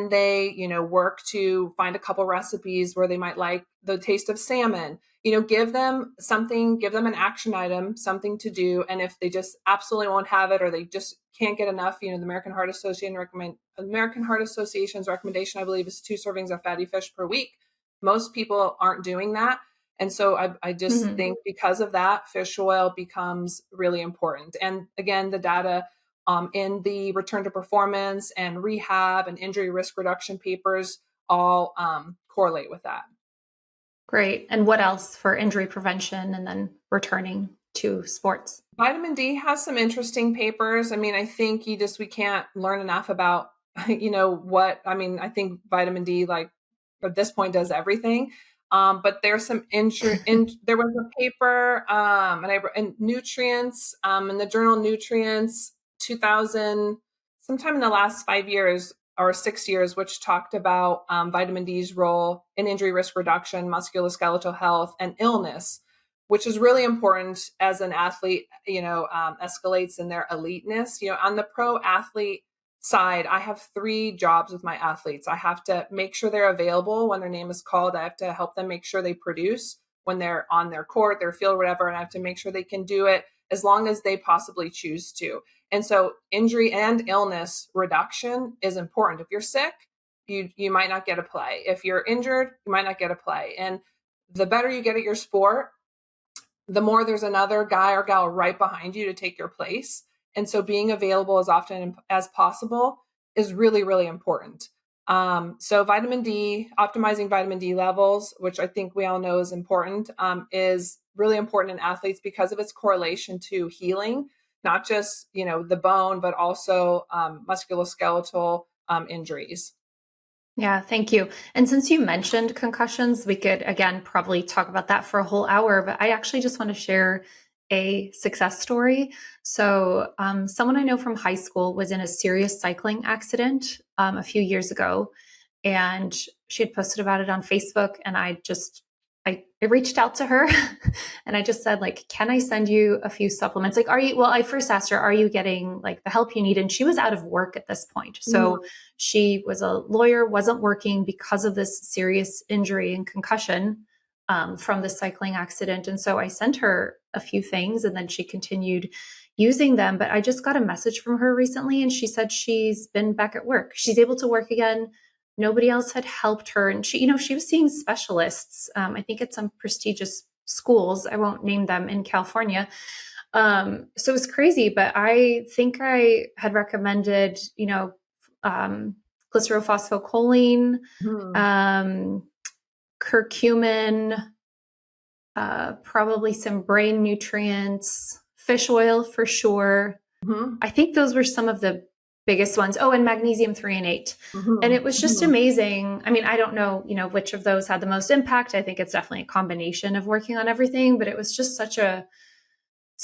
S3: they, work to find a couple recipes where they might like the taste of salmon, give them something, give them an action item, something to do. And if they just absolutely won't have it, or they just can't get enough, the American Heart Association's recommendation, I believe, is 2 servings of fatty fish per week. Most people aren't doing that. And so I just think because of that, fish oil becomes really important. And again, the data in the return to performance and rehab and injury risk reduction papers all correlate with that.
S2: Great. And what else for injury prevention and then returning to sports?
S3: Vitamin D has some interesting papers. I mean, I think we can't learn enough about, I think vitamin D, like at this point, does everything. But there's some there was a paper and nutrients in the journal Nutrients 2000, sometime in the last 5 years or 6 years, which talked about vitamin D's role in injury risk reduction, musculoskeletal health, and illness, which is really important as an athlete, escalates in their eliteness. On the pro athlete side, I have 3 jobs with my athletes. I have to make sure they're available when their name is called. I have to help them make sure they produce when they're on their court, their field, whatever. And I have to make sure they can do it as long as they possibly choose to. And so injury and illness reduction is important. If you're sick, you might not get a play. If you're injured, you might not get a play. And the better you get at your sport, the more there's another guy or gal right behind you to take your place. And so being available as often as possible is really, really important. So vitamin D, optimizing vitamin D levels, which I think we all know is important, is really important in athletes because of its correlation to healing, not just, the bone, but also musculoskeletal injuries.
S2: Yeah, thank you. And since you mentioned concussions, we could, again, probably talk about that for a whole hour, but I actually just want to share a success story. So someone I know from high school was in a serious cycling accident a few years ago. and she had posted about it on Facebook, and I reached out to her and I just said, like, can I send you a few supplements? Like, I first asked her, are you getting like the help you need? And she was out of work at this point. So she was a lawyer, wasn't working because of this serious injury and concussion from the cycling accident. And so I sent her a few things, and then she continued using them. But I just got a message from her recently, and she said she's been back at work. She's able to work again. Nobody else had helped her. And she was seeing specialists, I think at some prestigious schools. I won't name them, in California. So it was crazy, but I think I had recommended, glycerophosphocholene, curcumin, probably some brain nutrients, fish oil for sure. I think those were some of the biggest ones. Oh, and magnesium 3 and 8. And it was just amazing. I mean, I don't know, which of those had the most impact. I think it's definitely a combination of working on everything, but it was just such an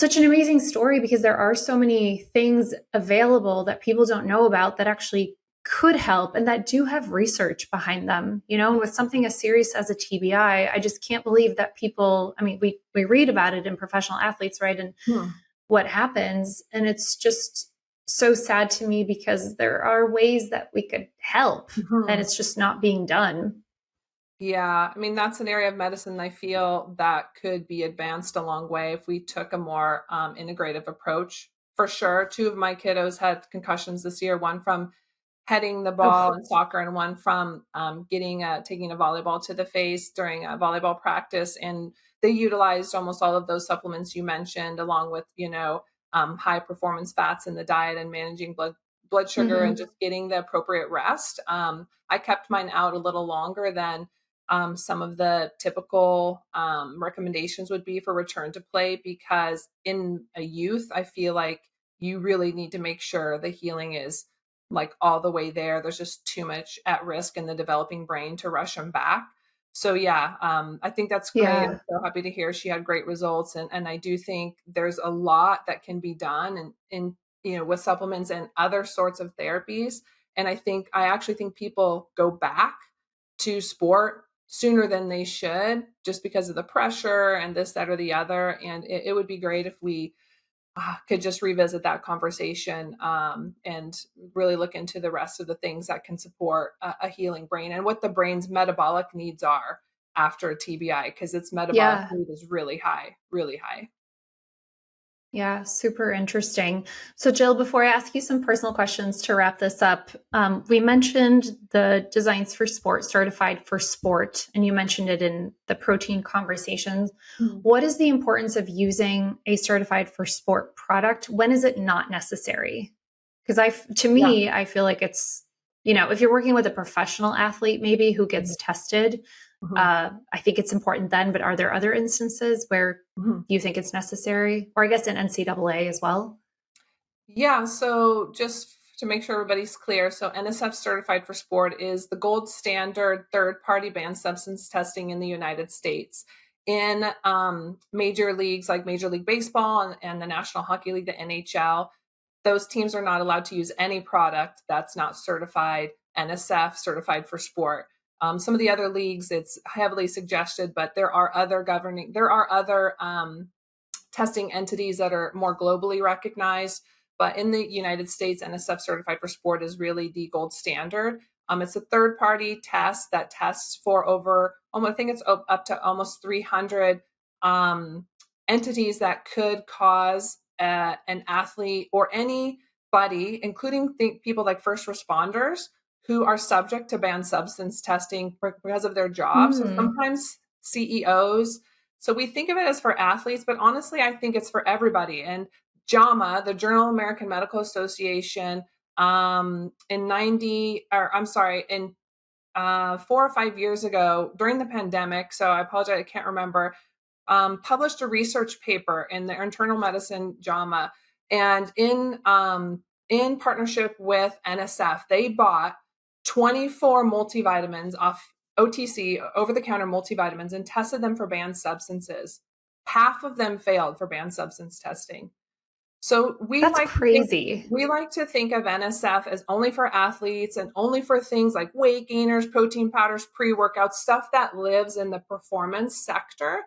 S2: amazing story, because there are so many things available that people don't know about that actually could help and that do have research behind them, and with something as serious as a TBI, I just can't believe that people, I mean, we read about it in professional athletes, right? And what happens. And it's just so sad to me, because there are ways that we could help and it's just not being done.
S3: Yeah, I mean, that's an area of medicine I feel that could be advanced a long way if we took a more integrative approach. For sure, 2 of my kiddos had concussions this year, one from heading the ball in soccer and one from taking a volleyball to the face during a volleyball practice. And they utilized almost all of those supplements you mentioned, along with, high performance fats in the diet and managing blood sugar and just getting the appropriate rest. I kept mine out a little longer than some of the typical recommendations would be for return to play, because in a youth, I feel like you really need to make sure the healing is like all the way there. There's just too much at risk in the developing brain to rush them back. So yeah, I think that's great.
S2: Yeah.
S3: I'm so happy to hear she had great results. And I do think there's a lot that can be done with supplements and other sorts of therapies. And I actually think people go back to sport sooner than they should, just because of the pressure and this, that, or the other. And it would be great if we could just revisit that conversation and really look into the rest of the things that can support a healing brain and what the brain's metabolic needs are after a TBI, because its metabolic need is really high, really high.
S2: Yeah, super interesting. So Jill, before I ask you some personal questions to wrap this up, we mentioned the Designs for Sport, certified for sport, and you mentioned it in the protein conversations. What is the importance of using a certified for sport product? When is it not necessary? Because I feel like it's, if you're working with a professional athlete, maybe who gets tested, I think it's important then, but are there other instances where you think it's necessary? Or I guess in NCAA as well?
S3: Yeah, so just to make sure everybody's clear, so NSF Certified for Sport is the gold standard third-party banned substance testing in the United States. In major leagues like Major League Baseball and the National Hockey League, the NHL, those teams are not allowed to use any product that's not certified NSF Certified for Sport. Some of the other leagues, it's heavily suggested, but there are other testing entities that are more globally recognized. But in the United States, NSF Certified for Sport is really the gold standard. It's a third-party test that tests for I think it's up to almost 300 entities that could cause an athlete or anybody, including people like first responders, who are subject to banned substance testing because of their jobs. So sometimes CEOs. So we think of it as for athletes, but honestly, I think it's for everybody. And JAMA, the Journal of American Medical Association, in 4 or 5 years ago during the pandemic, so I apologize, I can't remember, published a research paper in the Internal Medicine JAMA, and in partnership with NSF, they bought 24 multivitamins off OTC, over-the-counter multivitamins, and tested them for banned substances. Half of them failed for banned substance testing. So
S2: That's crazy.
S3: we like to think of NSF as only for athletes and only for things like weight gainers, protein powders, pre-workouts, stuff that lives in the performance sector.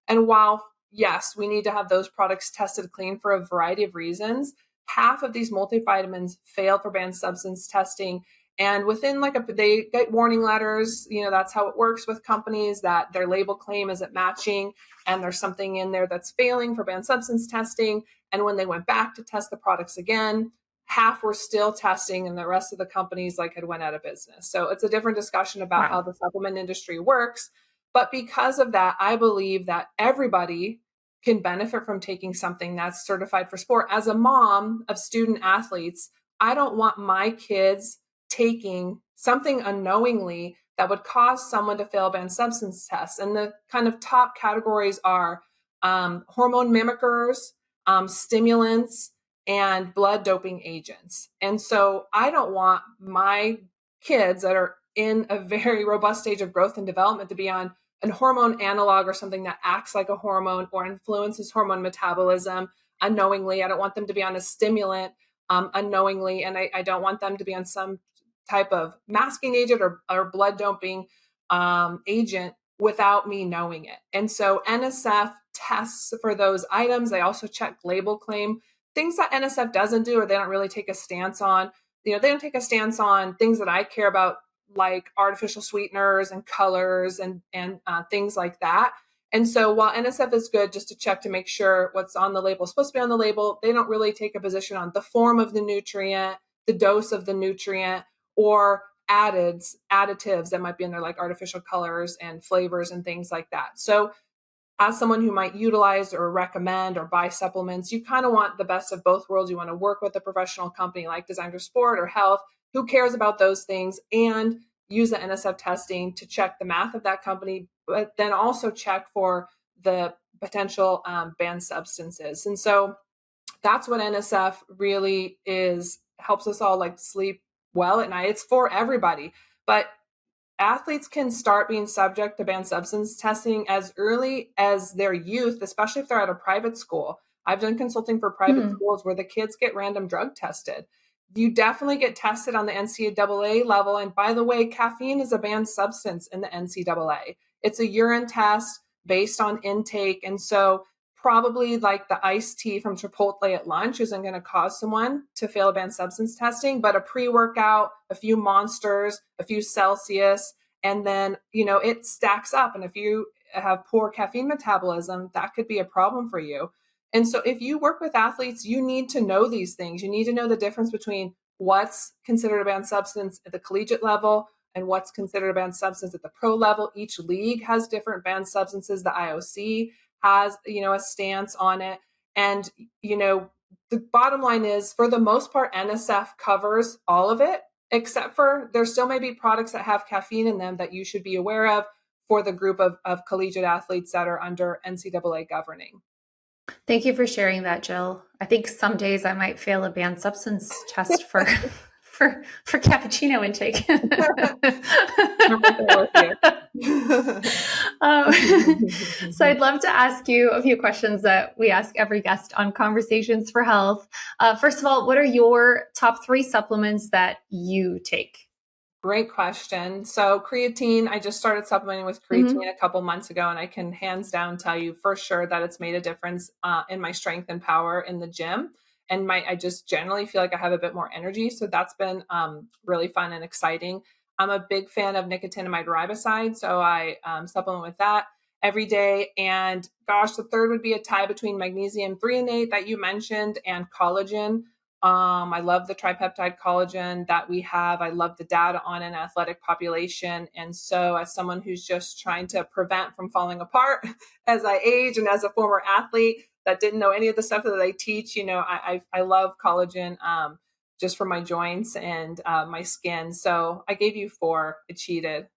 S3: And while, yes, we need to have those products tested clean for a variety of reasons, half of these multivitamins fail for banned substance testing. And within they get warning letters, that's how it works with companies, that their label claim isn't matching and there's something in there that's failing for banned substance testing. And when they went back to test the products again, half were still testing and the rest of the companies had went out of business. So it's a different discussion about how the supplement industry works. But because of that, I believe that everybody can benefit from taking something that's certified for sport. As a mom of student athletes, I don't want my kids taking something unknowingly that would cause someone to fail banned substance tests. And the kind of top categories are hormone mimickers, stimulants, and blood doping agents. And so I don't want my kids that are in a very robust stage of growth and development to be on an hormone analog or something that acts like a hormone or influences hormone metabolism unknowingly. I don't want them to be on a stimulant unknowingly. And I don't want them to be on some type of masking agent or blood doping agent without me knowing it. And so NSF tests for those items. They also check label claim. Things that NSF doesn't do or they don't really take a stance on. They don't take a stance on things that I care about, like artificial sweeteners and colors and things like that. And so while NSF is good just to check to make sure what's on the label is supposed to be on the label, they don't really take a position on the form of the nutrient, the dose of the nutrient, or additives that might be in there, like artificial colors and flavors and things like that. So as someone who might utilize or recommend or buy supplements, you kind of want the best of both worlds. You want to work with a professional company like Design for Sport or Health who cares about those things and use the NSF testing to check the math of that company, but then also check for the potential banned substances. And so that's what NSF really is, helps us all sleep well at night. It's for everybody, but athletes can start being subject to banned substance testing as early as their youth, especially if they're at a private school. I've done consulting for private schools where the kids get random drug tested. You definitely get tested on the NCAA level. And by the way, caffeine is a banned substance in the NCAA. It's a urine test based on intake. And so probably the iced tea from Chipotle at lunch isn't going to cause someone to fail banned substance testing, but a pre-workout, a few Monsters, a few Celsius, and then, it stacks up. And if you have poor caffeine metabolism, that could be a problem for you. And so if you work with athletes, you need to know these things. You need to know the difference between what's considered a banned substance at the collegiate level and what's considered a banned substance at the pro level. Each league has different banned substances. The IOC has, a stance on it. And, the bottom line is, for the most part, NSF covers all of it, except for there still may be products that have caffeine in them that you should be aware of for the group of collegiate athletes that are under NCAA governing.
S2: Thank you for sharing that, Jill. I think some days I might fail a banned substance test for cappuccino intake. So I'd love to ask you a few questions that we ask every guest on Conversations for Health. First of all, what are your top 3 supplements that you take?
S3: Great question. So creatine, I just started supplementing with creatine a couple months ago, and I can hands down tell you for sure that it's made a difference in my strength and power in the gym. And I just generally feel like I have a bit more energy. So that's been really fun and exciting. I'm a big fan of nicotinamide riboside, so I supplement with that every day. And gosh, the third would be a tie between magnesium threonate that you mentioned and collagen. I love the tripeptide collagen that we have. I love the data on an athletic population. And so as someone who's just trying to prevent from falling apart as I age, and as a former athlete that didn't know any of the stuff that I teach, I love collagen just for my joints and my skin. So I gave you 4. I cheated.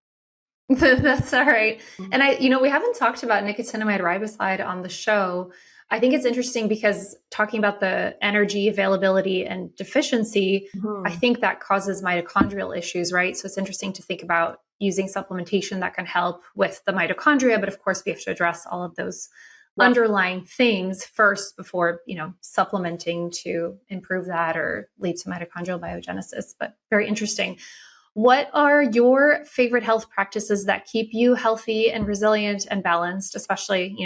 S2: That's all right. And we haven't talked about nicotinamide riboside on the show. I think it's interesting because talking about the energy availability and deficiency, I think that causes mitochondrial issues, right? So it's interesting to think about using supplementation that can help with the mitochondria, but of course we have to address all of those
S3: Yep.
S2: underlying things first before, supplementing to improve that or lead to mitochondrial biogenesis. But very interesting. What are your favorite health practices that keep you healthy and resilient and balanced, especially,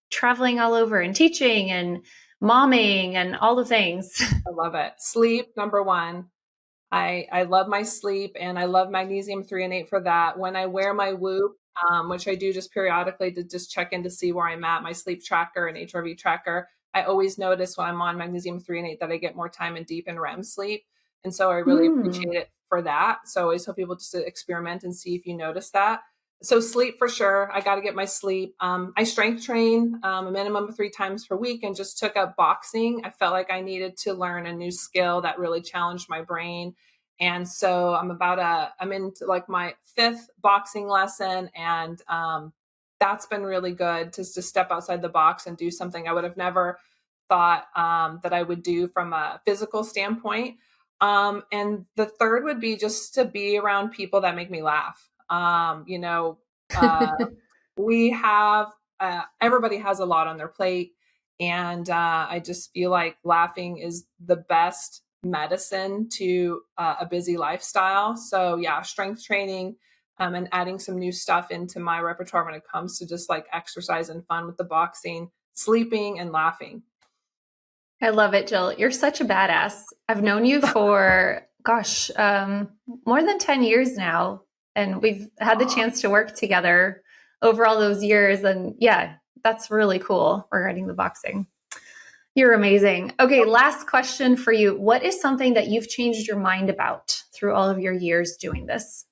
S2: traveling all over and teaching and momming and all the things?
S3: I love it. Sleep, number one. I love my sleep, and I love magnesium 3 and 8 for that. When I wear my Whoop, which I do just periodically to just check in to see where I'm at, my sleep tracker and HRV tracker, I always notice when I'm on magnesium 3 and 8 that I get more time in deep and REM sleep. And so I really appreciate it for that. So I always tell people just to experiment and see if you notice that. So sleep for sure. I got to get my sleep. I strength train a minimum of 3 times per week and just took up boxing. I felt like I needed to learn a new skill that really challenged my brain. And so I'm into like my 5th boxing lesson. And that's been really good to step outside the box and do something I would have never thought that I would do from a physical standpoint. And the third would be just to be around people that make me laugh. Uh, we have, everybody has a lot on their plate. And I just feel like laughing is the best medicine to a busy lifestyle. So yeah, strength training and adding some new stuff into my repertoire when it comes to just like exercise and fun with the boxing, sleeping and laughing.
S2: I love it, Jill. You're such a badass. I've known you for, more than 10 years now. And we've had the chance to work together over all those years. And yeah, that's really cool regarding the boxing. You're amazing. Okay, last question for you. What is something that you've changed your mind about through all of your years doing this?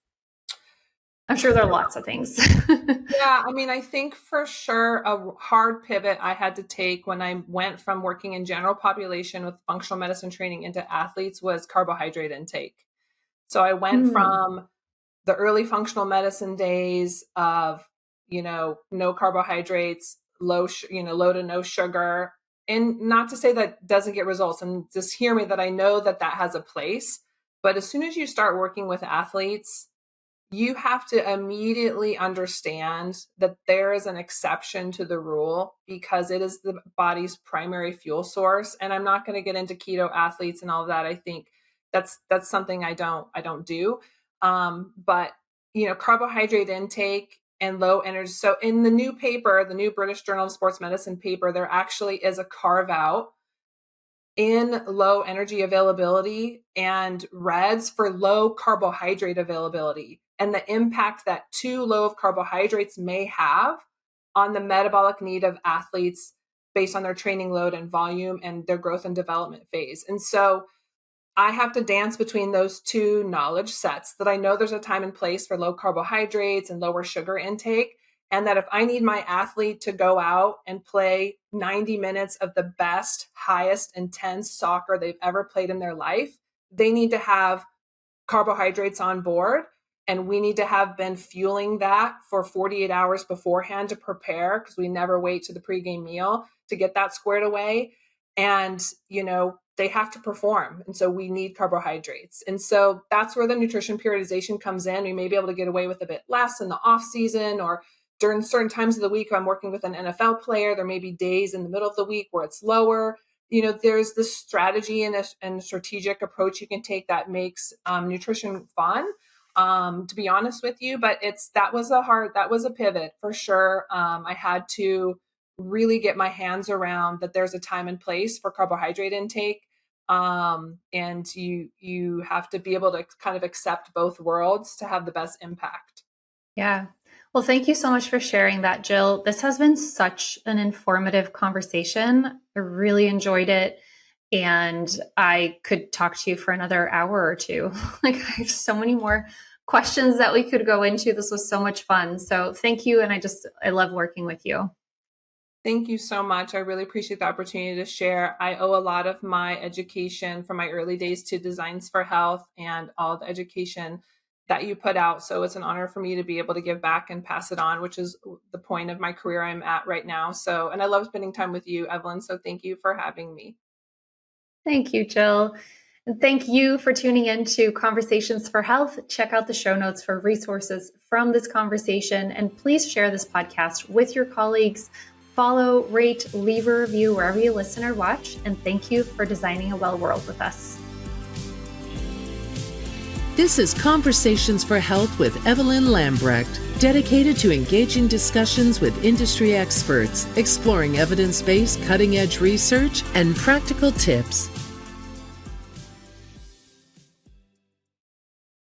S2: I'm sure there are lots of things.
S3: Yeah, I mean, I think for sure a hard pivot I had to take when I went from working in general population with functional medicine training into athletes was carbohydrate intake. So I went from the early functional medicine days of, no carbohydrates, low to no sugar. And not to say that doesn't get results, and just hear me that I know that that has a place. But as soon as you start working with athletes, you have to immediately understand that there is an exception to the rule because it is the body's primary fuel source. And I'm not going to get into keto athletes and all of that. I think that's something I don't do. But carbohydrate intake and low energy. So in the new paper, the new British Journal of Sports Medicine paper, there actually is a carve out in low energy availability and REDS for low carbohydrate availability and the impact that too low of carbohydrates may have on the metabolic need of athletes based on their training load and volume and their growth and development phase. And so I have to dance between those two knowledge sets that I know there's a time and place for low carbohydrates and lower sugar intake. And that if I need my athlete to go out and play 90 minutes of the best, highest intense soccer they've ever played in their life, they need to have carbohydrates on board. And we need to have been fueling that for 48 hours beforehand to prepare, because we never wait to the pregame meal to get that squared away. And, they have to perform. And so we need carbohydrates. And so that's where the nutrition periodization comes in. We may be able to get away with a bit less in the off season or during certain times of the week. If I'm working with an NFL player, there may be days in the middle of the week where it's lower. There's this strategy and a strategic approach you can take that makes nutrition fun, to be honest with you. But that was a pivot for sure. I had to really get my hands around that there's a time and place for carbohydrate intake. And you have to be able to kind of accept both worlds to have the best impact.
S2: Yeah. Well, thank you so much for sharing that, Jill. This has been such an informative conversation. I really enjoyed it. And I could talk to you for another hour or two. I have so many more questions that we could go into. This was so much fun. So thank you. And I love working with you.
S3: Thank you so much. I really appreciate the opportunity to share. I owe a lot of my education from my early days to Designs for Health and all the education that you put out. So it's an honor for me to be able to give back and pass it on, which is the point of my career I'm at right now. So, and I love spending time with you, Evelyn. So thank you for having me.
S2: Thank you, Jill. And thank you for tuning in to Conversations for Health. Check out the show notes for resources from this conversation. And please share this podcast with your colleagues. follow, rate, leave a review wherever you listen or watch, and thank you for designing a well world with us.
S1: This is Conversations for Health with Evelyn Lambrecht, dedicated to engaging discussions with industry experts, exploring evidence-based cutting-edge research and practical tips.